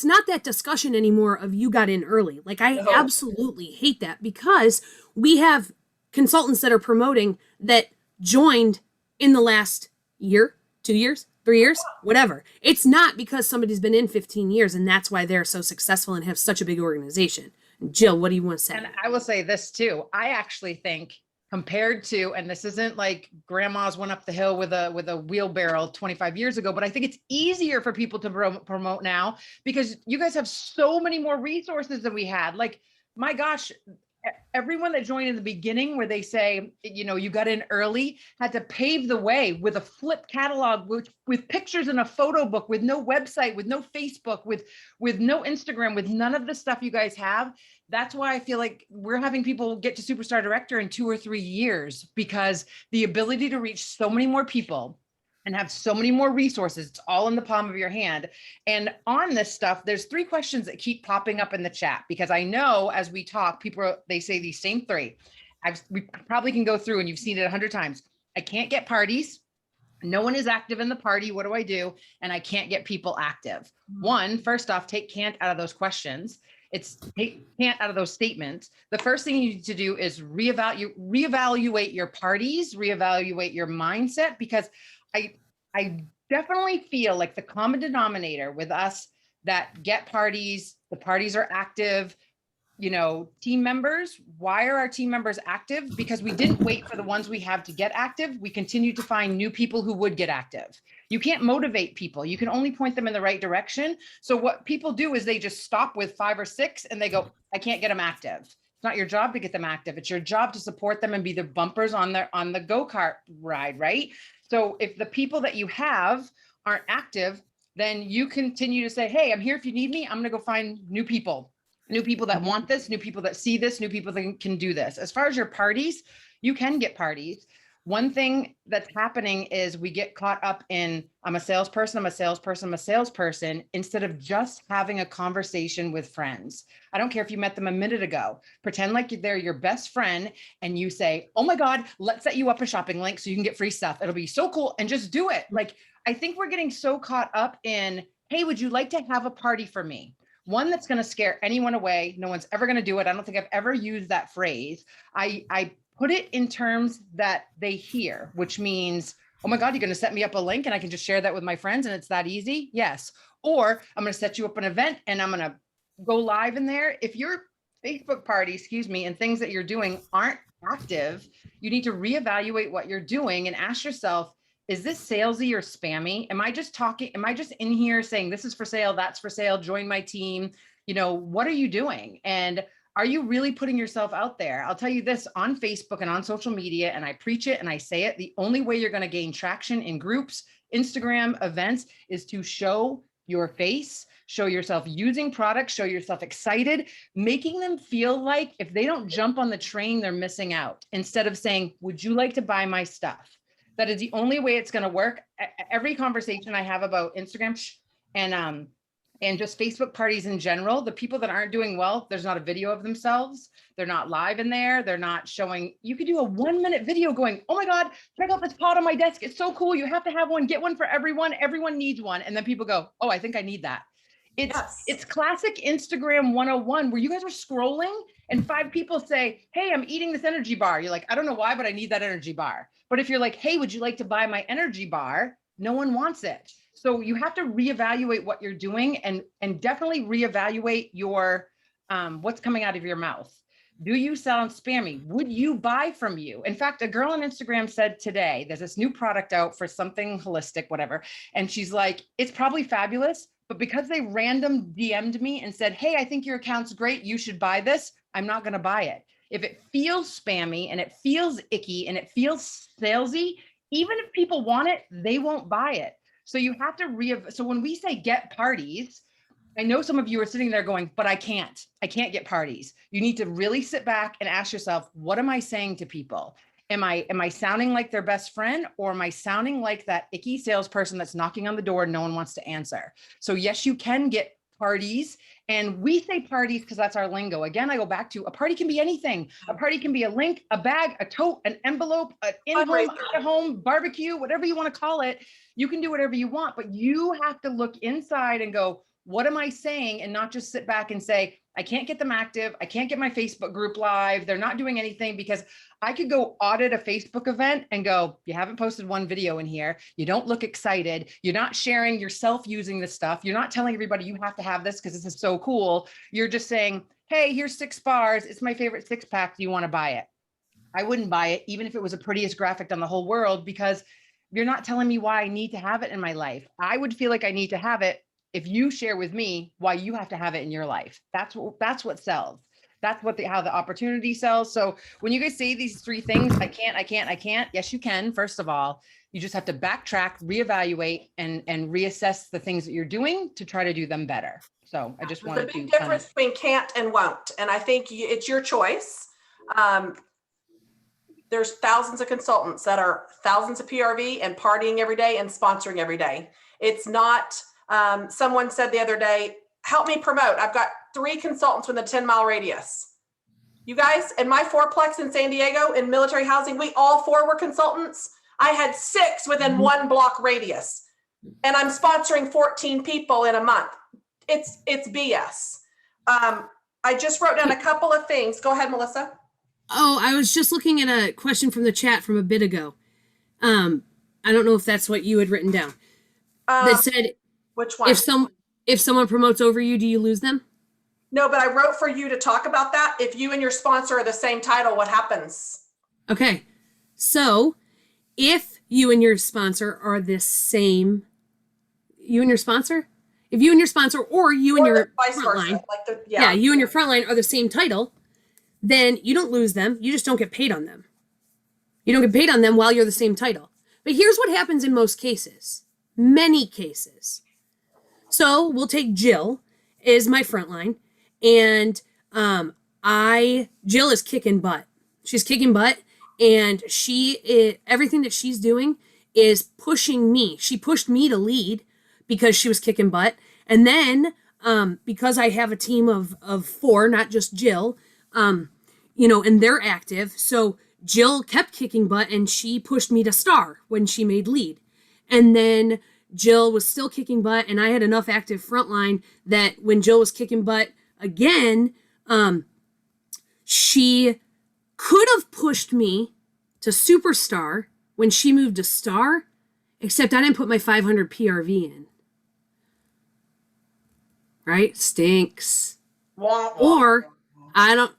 not that discussion anymore of you got in early. Like I No. absolutely hate that because we have consultants that are promoting that joined in the last year, 2 years, 3 years, whatever. It's not because somebody's been in 15 years and that's why they're so successful and have such a big organization. Jill, what do you want to say? And I will say this too. I actually think compared to, and this isn't like grandma's went up the hill with a wheelbarrow 25 years ago, but I think it's easier for people to promote now because you guys have so many more resources than we had. Like, my gosh, everyone that joined in the beginning where they say, you got in early, had to pave the way with a flip catalog with pictures in a photo book, with no website, with no Facebook, with no Instagram, with none of the stuff you guys have. That's why I feel like we're having people get to Superstar Director in 2 or 3 years, because the ability to reach so many more people and have so many more resources, it's all in the palm of your hand. And on this stuff, there's 3 questions that keep popping up in the chat, because I know as we talk, they say these same 3. We probably can go through and you've seen it 100 times. I can't get parties. No one is active in the party. What do I do? And I can't get people active. First off, take can't out of those questions. It's take can't out of those statements. The first thing you need to do is reevaluate your parties, reevaluate your mindset, because I definitely feel like the common denominator with us that get parties, the parties are active, team members. Why are our team members active? Because we didn't wait for the ones we have to get active. We continue to find new people who would get active. You can't motivate people. You can only point them in the right direction. So what people do is they just stop with 5 or 6 and they go, I can't get them active. It's not your job to get them active. It's your job to support them and be the bumpers on the go-kart ride, right? So if the people that you have aren't active, then you continue to say, hey, I'm here if you need me. I'm going to go find new people that want this, new people that see this, new people that can do this. As far as your parties, you can get parties. One thing that's happening is we get caught up in, I'm a salesperson, instead of just having a conversation with friends. I don't care if you met them a minute ago. Pretend like they're your best friend and you say, oh my God, let's set you up a shopping link so you can get free stuff. It'll be so cool. And just do it. Like, I think we're getting so caught up in, hey, would you like to have a party for me? One that's going to scare anyone away. No one's ever going to do it. I don't think I've ever used that phrase. I put it in terms that they hear, which means, oh my God, you're going to set me up a link and I can just share that with my friends and it's that easy? Yes. Or I'm going to set you up an event and I'm going to go live in there. If your Facebook party, and things that you're doing aren't active, you need to reevaluate what you're doing and ask yourself, is this salesy or spammy? Am I just in here saying this is for sale, that's for sale, join my team? What are you doing? And are you really putting yourself out there? I'll tell you this, on Facebook and on social media, and I preach it and I say it, the only way you're going to gain traction in groups, Instagram events, is to show your face, show yourself using products, show yourself excited, making them feel like if they don't jump on the train, they're missing out, instead of saying, would you like to buy my stuff? That is the only way it's going to work. Every conversation I have about Instagram and just Facebook parties in general, the people that aren't doing well, there's not a video of themselves. They're not live in there. They're not showing. You could do a 1-minute video going, oh my God, check out this pot on my desk. It's so cool. You have to have one. Get one for everyone. Everyone needs one. And then people go, oh, I think I need that. It's classic Instagram 101 where you guys are scrolling and 5 people say, hey, I'm eating this energy bar. You're like, I don't know why, but I need that energy bar. But if you're like, hey, would you like to buy my energy bar? No one wants it. So you have to reevaluate what you're doing and definitely reevaluate your what's coming out of your mouth. Do you sound spammy? Would you buy from you? In fact, a girl on Instagram said today, there's this new product out for something holistic, whatever. And she's like, it's probably fabulous, but because they random DM'd me and said, hey, I think your account's great, you should buy this, I'm not going to buy it. If it feels spammy and it feels icky and it feels salesy, even if people want it, they won't buy it. So you have to so when we say get parties, I know some of you are sitting there going, but I can't get parties. You need to really sit back and ask yourself, what am I saying to people? Am I sounding like their best friend, or am I sounding like that icky salesperson that's knocking on the door and no one wants to answer? So yes, you can get parties, and we say parties because that's our lingo. Again, I go back to a party can be anything. A party can be a link, a bag, a tote, an envelope, an in-home, out-of-home, barbecue, whatever you want to call it. You can do whatever you want, but you have to look inside and go, what am I saying? And not just sit back and say, I can't get them active. I can't get my Facebook group live. They're not doing anything, because I could go audit a Facebook event and go, you haven't posted one video in here. You don't look excited. You're not sharing yourself using this stuff. You're not telling everybody you have to have this because this is so cool. You're just saying, hey, here's 6 bars. It's my favorite 6-pack. Do you want to buy it? I wouldn't buy it, even if it was the prettiest graphic on the whole world, because you're not telling me why I need to have it in my life. I would feel like I need to have it if you share with me why you have to have it in your life. That's what sells. That's how the opportunity sells. So when you guys say these 3 things, I can't. Yes, you can. First of all, you just have to backtrack, reevaluate, and reassess the things that you're doing to try to do them better. So I just wanted to. There's a big difference between can't and won't. And I think it's your choice. There's thousands of consultants that are thousands of PRV and partying every day and sponsoring every day. It's not, someone said the other day, help me promote. I've got 3 consultants within a 10-mile radius. You guys, in my 4-plex in San Diego in military housing, we all 4 were consultants. I had 6 within 1 block radius, and I'm sponsoring 14 people in a month. It's BS. I just wrote down a couple of things. Go ahead, Melissa. Oh, I was just looking at a question from the chat from a bit ago. I don't know if that's what you had written down. That said, which one? If someone promotes over you, do you lose them? No, but I wrote for you to talk about that. If you and your sponsor are the same title, what happens? Okay. So if you and your sponsor are the same, if you and your sponsor or you and your frontline, you and your frontline are the same title, then you don't lose them. You just don't get paid on them. You don't get paid on them while you're the same title. But here's what happens in most cases, many cases. So we'll take Jill is my frontline, and Jill is kicking butt. She's kicking butt, and everything that she's doing is pushing me. She pushed me to lead because she was kicking butt. And then because I have a team of 4, not just Jill, and they're active. So Jill kept kicking butt, and she pushed me to star when she made lead. And then Jill was still kicking butt, and I had enough active frontline that when Jill was kicking butt again, she could have pushed me to superstar when she moved to star, except I didn't put my 500 PRV in. Right? Stinks. Or I don't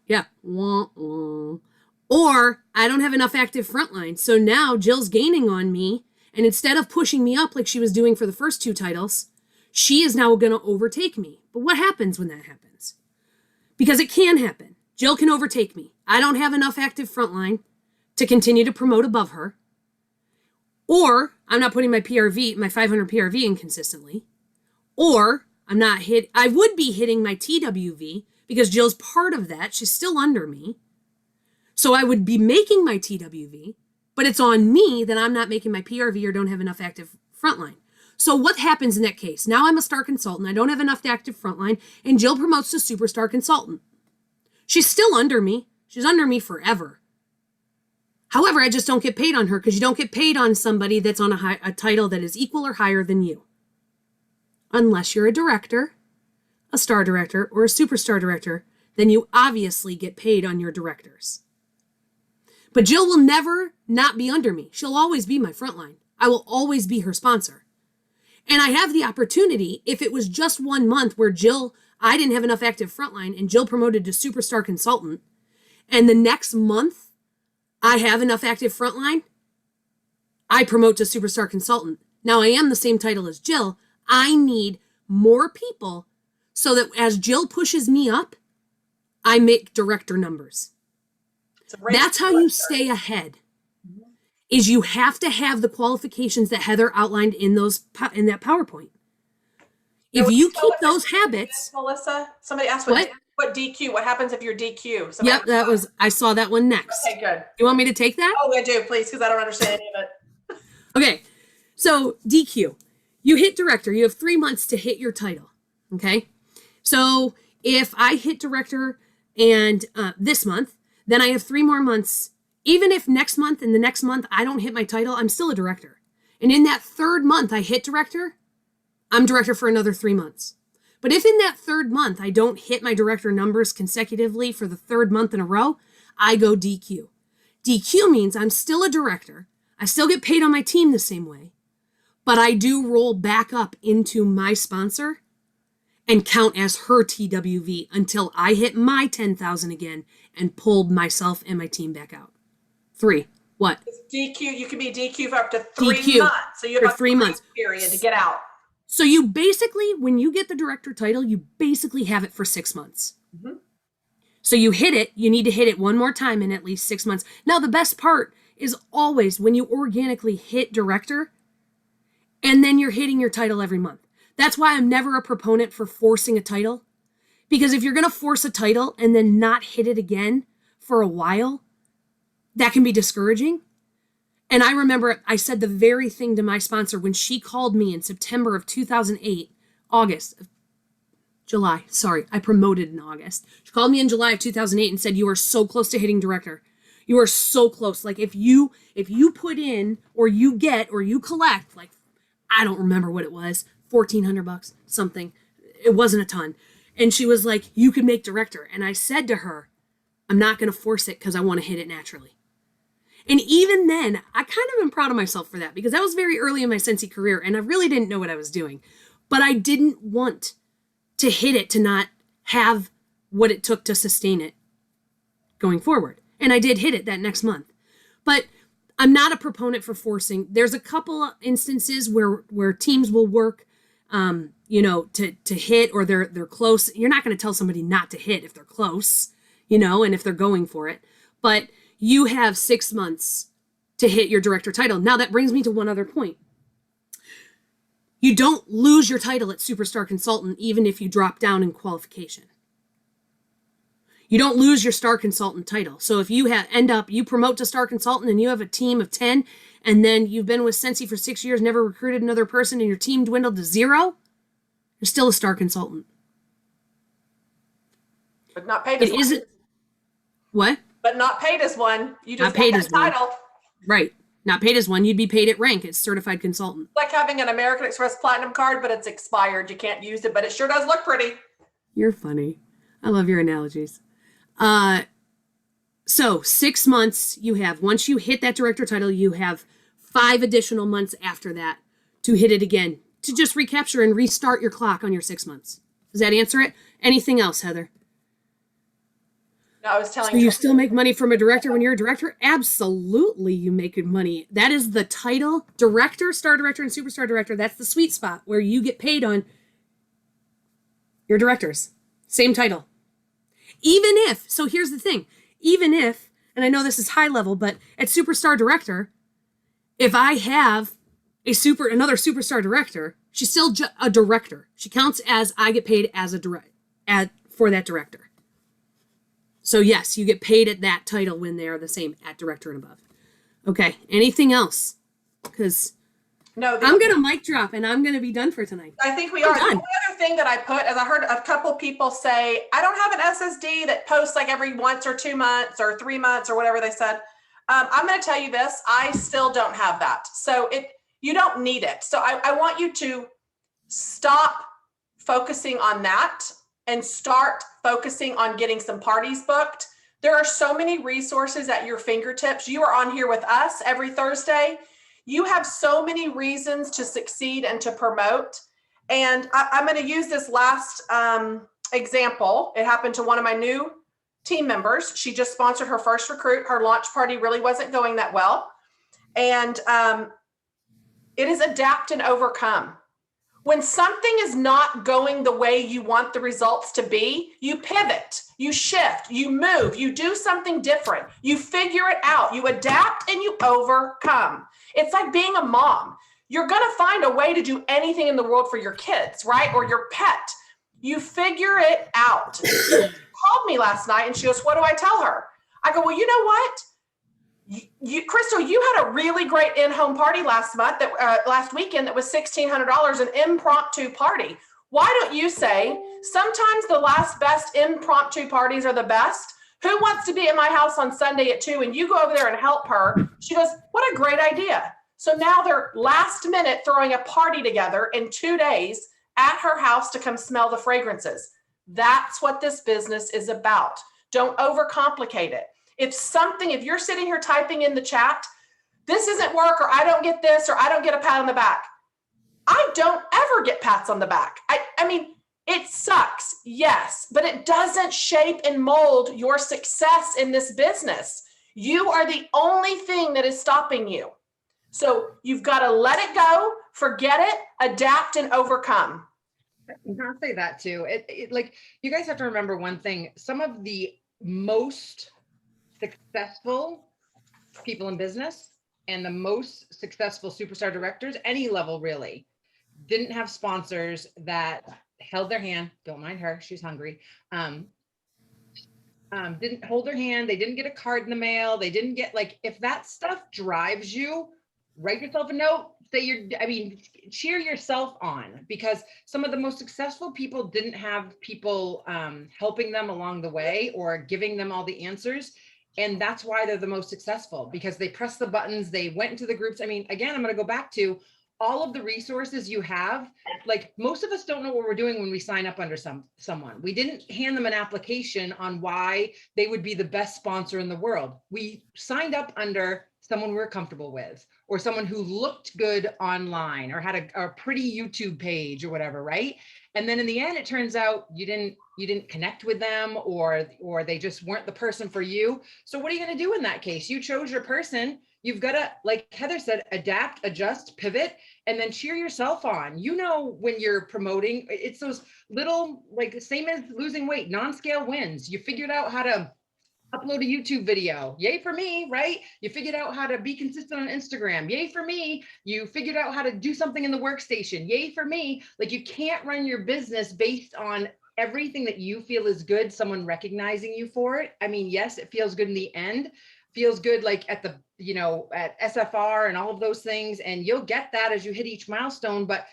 have enough active frontline. So now Jill's gaining on me. And instead of pushing me up like she was doing for the first 2 titles, she is now going to overtake me. But what happens when that happens? Because it can happen. Jill can overtake me. I don't have enough active frontline to continue to promote above her. Or I'm not putting my 500 PRV in consistently. Or I would be hitting my TWV because Jill's part of that. She's still under me. So I would be making my TWV, but it's on me that I'm not making my PRV or don't have enough active frontline. So what happens in that case? Now I'm a star consultant. I don't have enough active frontline, and Jill promotes to superstar consultant. She's still under me. She's under me forever. However, I just don't get paid on her because you don't get paid on somebody that's on a title that is equal or higher than you. Unless you're a director, a star director, or a superstar director, then you obviously get paid on your directors. But Jill will never not be under me. She'll always be my frontline. I will always be her sponsor. And I have the opportunity, if it was just 1 month where I didn't have enough active frontline and Jill promoted to superstar consultant, and the next month I have enough active frontline, I promote to superstar consultant. Now I am the same title as Jill. I need more people so that as Jill pushes me up, I make director numbers. That's how you stay ahead. Is you have to have the qualifications that Heather outlined in that PowerPoint. If you keep those habits, Melissa, somebody asked what DQ. What happens if you're DQ? Yep, I saw that one next. Okay, good. You want me to take that? Oh, I do, please, because I don't understand any of it. Okay, so DQ. You hit director. You have 3 months to hit your title. Okay, so if I hit director and this month, then I have 3 more months. Even if next month and the next month I don't hit my title, I'm still a director. And in that 3rd month I hit director, I'm director for another 3 months. But if in that third month I don't hit my director numbers consecutively for the third month in a row, I go DQ. DQ means I'm still a director. I still get paid on my team the same way, but I do roll back up into my sponsor and count as her TWV until I hit my 10,000 again and pulled myself and my team back out. 3. What? DQ, you can be DQ for up to 3 DQ months. So you for have a 3 months period to get out. So you basically, when you get the director title, you basically have it for 6 months. Mm-hmm. So you hit it, you need to hit it one more time in at least 6 months. Now, the best part is always when you organically hit director and then you're hitting your title every month. That's why I'm never a proponent for forcing a title. Because if you're going to force a title and then not hit it again for a while, that can be discouraging. And I remember I said the very thing to my sponsor when she called me in September of 2008, July, sorry, I promoted in August. She called me in July of 2008 and said, you are so close to hitting director. You are so close. Like if you put in or you get or you collect, like, I don't remember what it was, $1,400, something. It wasn't a ton. And she was like, you can make director. And I said to her, I'm not going to force it because I want to hit it naturally. And even then, I kind of am proud of myself for that because that was very early in my Scentsy career and I really didn't know what I was doing. But I didn't want to hit it to not have what it took to sustain it going forward. And I did hit it that next month. But I'm not a proponent for forcing. There's a couple of instances where teams will work, to hit or they're close. You're not going to tell somebody not to hit if they're close, and if they're going for it. But you have 6 months to hit your director title. Now that brings me to one other point. You don't lose your title at Superstar Consultant even if you drop down in qualification. You don't lose your Star Consultant title. So if you you promote to Star Consultant and you have a team of 10 and then you've been with Scentsy for 6 years, never recruited another person and your team dwindled to 0, you're still a Star Consultant. But not paid as one. Isn't what? But not paid as one. You just Not paid got as that one. title. Right. Not paid as one. You'd be paid at rank. It's certified consultant. Like having an American Express Platinum card, but it's expired. You can't use it, but it sure does look pretty. You're funny. I love your analogies. So 6 months you have. Once you hit that director title, you have 5 additional months after that to hit it again, to just recapture and restart your clock on your 6 months. Does that answer it? Anything else, Heather? No, I was telling So you still make money from a director when you're a director? Absolutely, you make good money. That is the title, director, star director, and superstar director. That's the sweet spot where you get paid on your directors. Same title. Even if, so here's the thing, even if, and I know this is high level, but at superstar director, if I have another superstar director, she's still a director. She counts as I get paid as for that director. So yes, you get paid at that title when they are the same at director and above. Okay, anything else? Because I'm going to mic drop and I'm going to be done for tonight. I think we are. The only other thing that I put, as I heard a couple people say, I don't have an SSD that posts like every once or 2 months or 3 months or whatever they said. I'm going to tell you this, I still don't have that. So you don't need it. So I want you to stop focusing on that and start focusing on getting some parties booked. There are so many resources at your fingertips. You are on here with us every Thursday. You have so many reasons to succeed and to promote. And I'm going to use this last example. It happened to one of my new team members. She just sponsored her first recruit. Her launch party really wasn't going that well. And it is adapt and overcome. When something is not going the way you want the results to be, you pivot, you shift, you move, you do something different, you figure it out, you adapt and you overcome. It's like being a mom. You're going to find a way to do anything in the world for your kids, right? Or your pet. You figure it out. She called me last night and she goes, what do I tell her? I go, well, you know what? Crystal, you had a really great in-home party last weekend that was $1,600, an impromptu party. Why don't you say, sometimes the last best impromptu parties are the best. Who wants to be at my house on Sunday at 2? And you go over there and help her. She goes, what a great idea. So now they're last minute throwing a party together in 2 days at her house to come smell the fragrances. That's what this business is about. Don't overcomplicate it. If you're sitting here typing in the chat, this isn't work, or I don't get this, or I don't get a pat on the back. I don't ever get pats on the back. I mean, it sucks, yes, but it doesn't shape and mold your success in this business. You are the only thing that is stopping you. So you've got to let it go, forget it, adapt, and overcome. I'll say that too. Like, you guys have to remember one thing. Some of the most successful people in business and the most successful superstar directors, any level really, didn't have sponsors that held their hand. Don't mind her, she's hungry. Didn't hold their hand. They didn't get a card in the mail. They didn't get, like, if that stuff drives you, write yourself a note. Cheer yourself on, because some of the most successful people didn't have people helping them along the way or giving them all the answers. And that's why they're the most successful, because they pressed the buttons, they went into the groups. I mean, again, I'm going to go back to all of the resources you have. Like, most of us don't know what we're doing when we sign up under someone. We didn't hand them an application on why they would be the best sponsor in the world. We signed up under someone we're comfortable with, or someone who looked good online, or had a pretty YouTube page or whatever, right? And then in the end, it turns out you didn't connect with them, or they just weren't the person for you. So what are you going to do in that case? You chose your person. You've got to, like Heather said, adapt, adjust, pivot, and then cheer yourself on. You know, when you're promoting, it's those little, like, same as losing weight, non-scale wins. You figured out how to upload a YouTube video. Yay for me, right? You figured out how to be consistent on Instagram. Yay for me. You figured out how to do something in the workstation. Yay for me. Like, you can't run your business based on everything that you feel is good, someone recognizing you for it. I mean, yes, it feels good in the end. Feels good, like at the, at SFR and all of those things. And you'll get that as you hit each milestone, but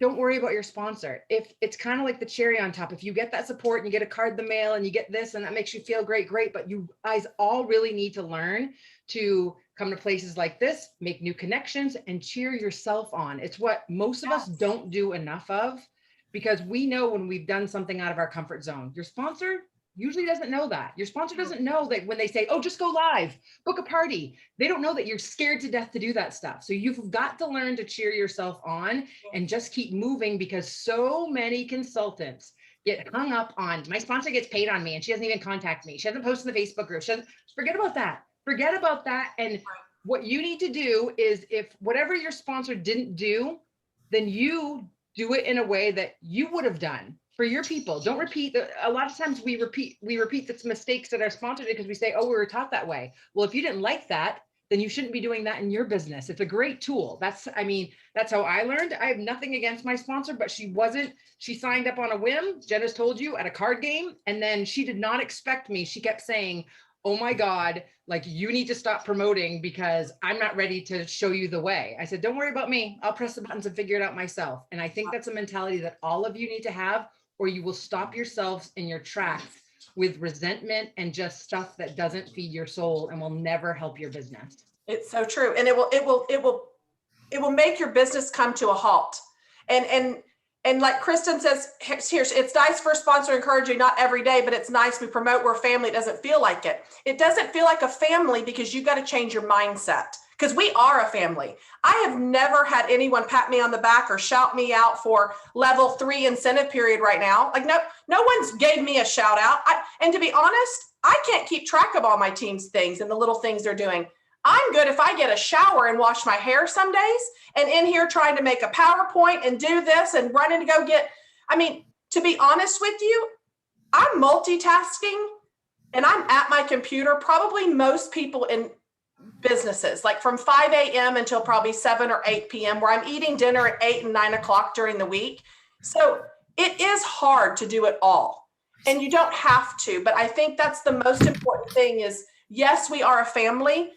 don't worry about your sponsor. If it's kind of like the cherry on top, if you get that support and you get a card in the mail and you get this and that makes you feel great, but you guys all really need to learn to come to places like this, make new connections, and cheer yourself on. It's what most of us don't do enough of, because we know when we've done something out of our comfort zone. Your sponsor usually doesn't know that. Your sponsor doesn't know that when they say, oh, just go live, book a party. They don't know that you're scared to death to do that stuff. So you've got to learn to cheer yourself on and just keep moving, because so many consultants get hung up on, my sponsor gets paid on me and she doesn't even contact me. She hasn't posted in the Facebook group. Forget about that. Forget about that. And what you need to do is, if whatever your sponsor didn't do, then you do it in a way that you would have done for your people. Don't repeat. A lot of times we repeat the mistakes that our sponsor did because we say, oh, we were taught that way. Well, if you didn't like that, then you shouldn't be doing that in your business. It's a great tool. That's how I learned. I have nothing against my sponsor, but she signed up on a whim. Jenna's told you, at a card game. And then she did not expect me. She kept saying, oh my God, like, you need to stop promoting because I'm not ready to show you the way. I said, don't worry about me. I'll press the buttons and figure it out myself. And I think that's a mentality that all of you need to have, or you will stop yourselves in your tracks with resentment and just stuff that doesn't feed your soul and will never help your business. It's so true. And it will make your business come to a halt. And like Kristen says, here, it's nice for a sponsor to encourage you, not every day, but it's nice. We promote, we're family. It doesn't feel like it. It doesn't feel like a family because you got to change your mindset, because we are a family. I have never had anyone pat me on the back or shout me out for level 3 incentive period right now. Like, no one's gave me a shout out. And to be honest, I can't keep track of all my team's things and the little things they're doing. I'm good if I get a shower and wash my hair some days, and in here trying to make a PowerPoint and do this and running to go get, to be honest with you, I'm multitasking and I'm at my computer. Probably most people in businesses, like from 5 a.m. until probably 7 or 8 p.m., where I'm eating dinner at 8 and 9 o'clock during the week. So it is hard to do it all, and you don't have to, but I think that's the most important thing is, yes, we are a family.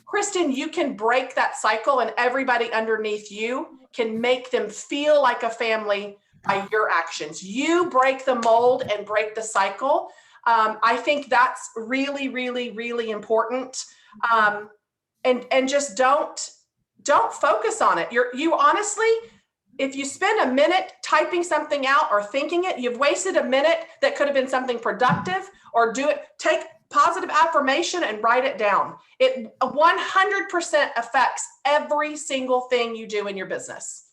Kristen, you can break that cycle, and everybody underneath you can make them feel like a family by your actions. You break the mold and break the cycle. I think that's really, really, really important. And just don't focus on it. You honestly, if you spend a minute typing something out or thinking it, you've wasted a minute that could have been something productive. Or take positive affirmation and write it down. It 100% affects every single thing you do in your business.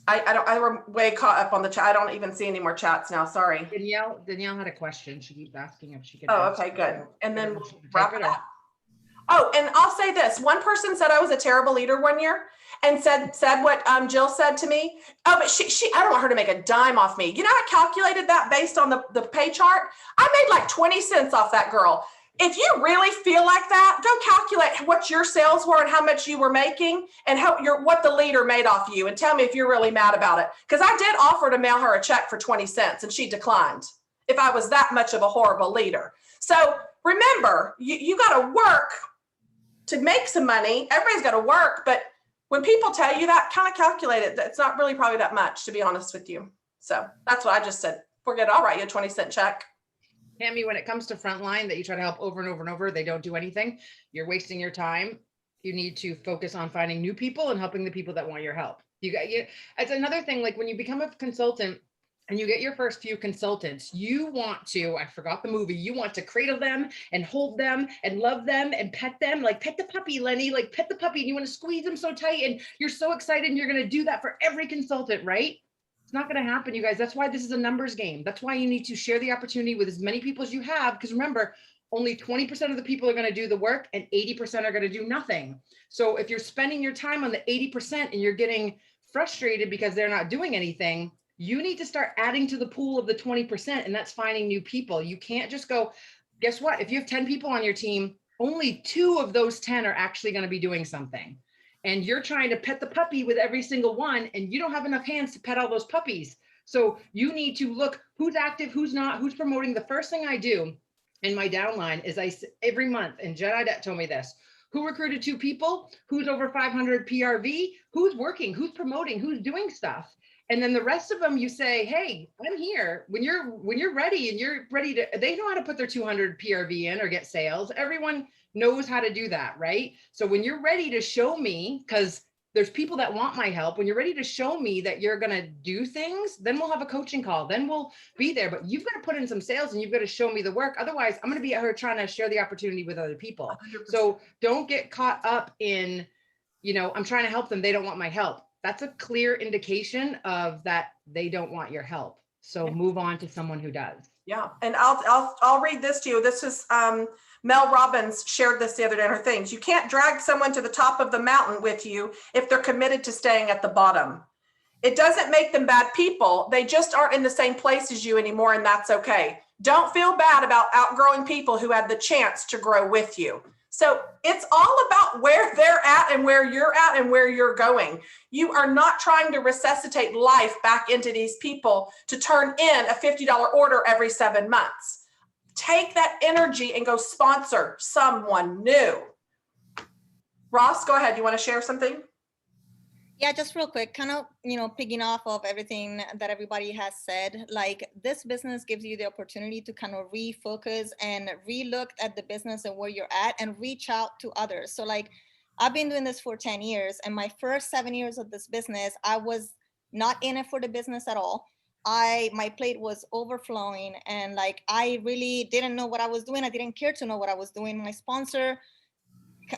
I were way caught up on the chat. I don't even see any more chats now. Sorry. Danielle had a question. She keeps asking if she can. Oh, okay, good. And then we'll wrap it up. Oh, and I'll say this. One person said I was a terrible leader one year and said what Jill said to me. Oh, but she I don't want her to make a dime off me. You know, I calculated that based on the pay chart. I made like 20 cents off that girl. If you really feel like that, go calculate what your sales were and how much you were making and what the leader made off you, and tell me if you're really mad about it. Because I did offer to mail her a check for 20 cents and she declined if I was that much of a horrible leader. So remember, you got to work to make some money. Everybody's got to work, but when people tell you that, kind of calculate it. It's not really probably that much, to be honest with you. So that's what I just said. Forget it. I'll write you a 20-cent check. Tammy, when it comes to frontline that you try to help over and over and over, they don't do anything. You're wasting your time. You need to focus on finding new people and helping the people that want your help. It's another thing, like when you become a consultant and you get your first few consultants, you want to, I forgot the movie, you want to cradle them and hold them and love them and pet them, like pet the puppy, Lenny, like pet the puppy, and you want to squeeze them so tight and you're so excited and you're going to do that for every consultant, right? It's not going to happen, you guys. That's why this is a numbers game. That's why you need to share the opportunity with as many people as you have. Because remember, only 20% of the people are going to do the work and 80% are going to do nothing. So if you're spending your time on the 80% and you're getting frustrated because they're not doing anything, you need to start adding to the pool of the 20%, and that's finding new people. You can't just go, guess what? If you have 10 people on your team, only 2 of those 10 are actually going to be doing something. And you're trying to pet the puppy with every single one, and you don't have enough hands to pet all those puppies. So you need to look who's active, who's not, who's promoting. The first thing I do in my downline is every month, and Jen Idette told me this, who recruited 2 people, who's over 500 PRV, who's working, who's promoting, who's doing stuff. And then the rest of them, you say, hey, I'm here. When you're ready and you're ready to, they know how to put their 200 PRV in or get sales. Everyone knows how to do that, right? So when you're ready to show me, because there's people that want my help, when you're ready to show me that you're going to do things, then we'll have a coaching call, then we'll be there. But you've got to put in some sales and you've got to show me the work. Otherwise, I'm going to be out here trying to share the opportunity with other people. 100%. So don't get caught up in, I'm trying to help them, they don't want my help. That's a clear indication of that they don't want your help. So move on to someone who does. Yeah. And I'll read this to you. This is Mel Robbins shared this the other day in her things. You can't drag someone to the top of the mountain with you if they're committed to staying at the bottom. It doesn't make them bad people. They just aren't in the same place as you anymore, and that's okay. Don't feel bad about outgrowing people who had the chance to grow with you. So it's all about where they're at and where you're at and where you're going. You are not trying to resuscitate life back into these people to turn in a $50 order every 7 months. Take that energy and go sponsor someone new. Ross, go ahead. You want to share something? Yeah, just real quick, kind of, picking off of everything that everybody has said, like this business gives you the opportunity to kind of refocus and relook at the business and where you're at and reach out to others. So like, I've been doing this for 10 years and my first 7 years of this business, I was not in it for the business at all. My plate was overflowing and like, I really didn't know what I was doing. I didn't care to know what I was doing. My sponsor,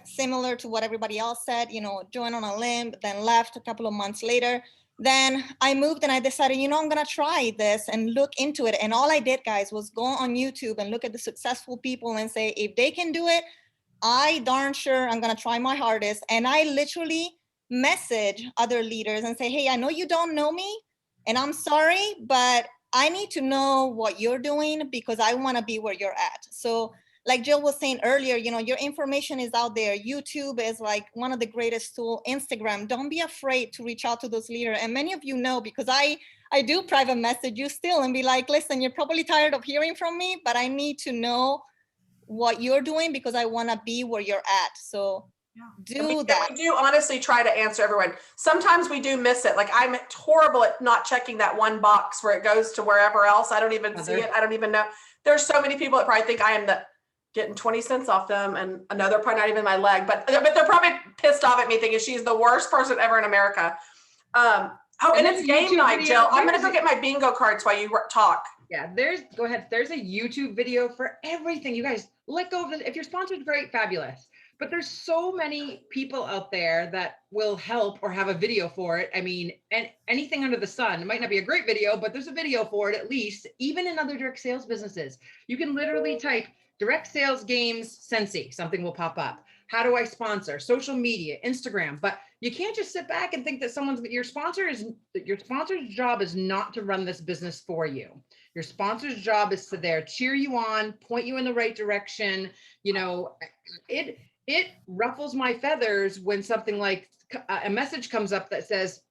similar to what everybody else said, joined on a limb, then left a couple of months later. Then I moved and I decided, I'm going to try this and look into it. And all I did, guys, was go on YouTube and look at the successful people and say, if they can do it, I darn sure I'm going to try my hardest. And I literally message other leaders and say, hey, I know you don't know me and I'm sorry, but I need to know what you're doing because I want to be where you're at. So like Jill was saying earlier, your information is out there. YouTube is like one of the greatest tools. Instagram, don't be afraid to reach out to those leaders. And many of you know, because I do private message you still and be like, listen, you're probably tired of hearing from me, but I need to know what you're doing because I want to be where you're at. So do that. We do honestly try to answer everyone. Sometimes we do miss it. Like I'm horrible at not checking that one box where it goes to wherever else. I don't even see it. I don't even know. There's so many people that probably think I am the getting 20 cents off them, and another probably not even my leg, but they're probably pissed off at me thinking she's the worst person ever in America. Oh, and there's it's a game YouTube night, video. Jill. I'm gonna There's go a- get my bingo cards while you talk. Yeah, go ahead. There's a YouTube video for everything. You guys let go of it. If you're sponsored, great, fabulous. But there's so many people out there that will help or have a video for it. I mean, and anything under the sun. It might not be a great video, but there's a video for it at least. Even in other direct sales businesses, you can literally type direct sales games Scentsy, something will pop up. How do I sponsor? Social media, Instagram. But you can't just sit back and think that your sponsor's job is not to run this business for you. Your sponsor's job is to there cheer you on, point you in the right direction. You know, it ruffles my feathers when something like a message comes up that says,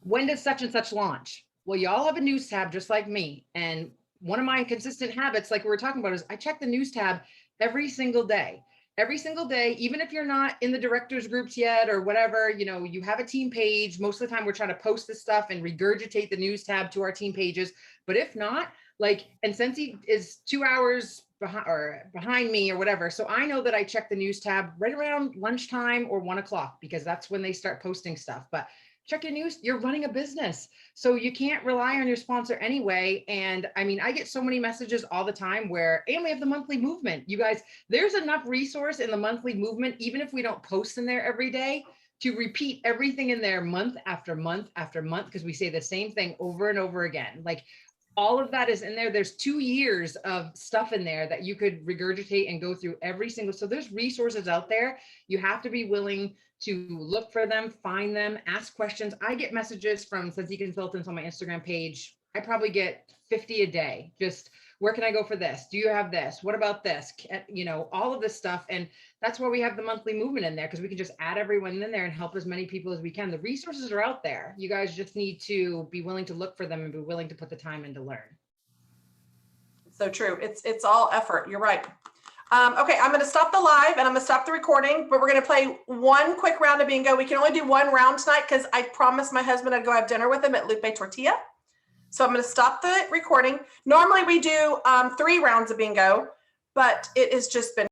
when does such and such launch? Well, y'all have a news tab just like me. And one of my consistent habits, like we were talking about, is I check the news tab every single day. Every single day, even if you're not in the directors groups yet or whatever, you know, you have a team page. Most of the time we're trying to post this stuff and regurgitate the news tab to our team pages. But if not, like, and Scentsy is 2 hours behind me or whatever. So I know that I check the news tab right around lunchtime or 1 o'clock, because that's when they start posting stuff. But check your news, you're running a business. So you can't rely on your sponsor anyway. And I mean, I get so many messages all the time and we have the monthly movement. You guys, there's enough resource in the monthly movement, even if we don't post in there every day, to repeat everything in there month after month after month, because we say the same thing over and over again. Like, all of that is in there. There's 2 years of stuff in there that you could regurgitate and go through every single. So there's resources out there. You have to be willing to look for them, find them, ask questions. I get messages from Scentsy consultants on my Instagram page. I probably get 50 a day. Just, where can I go for this? Do you have this? What about this? You know, all of this stuff. And that's why we have the monthly movement in there, because we can just add everyone in there and help as many people as we can. The resources are out there. You guys just need to be willing to look for them and be willing to put the time in to learn. So true. It's all effort. You're right. Okay, I'm going to stop the live and I'm going to stop the recording, but we're going to play one quick round of bingo. We can only do one round tonight because I promised my husband I'd go have dinner with him at Lupe Tortilla. So I'm going to stop the recording. Normally we do 3 rounds of bingo, but it has just been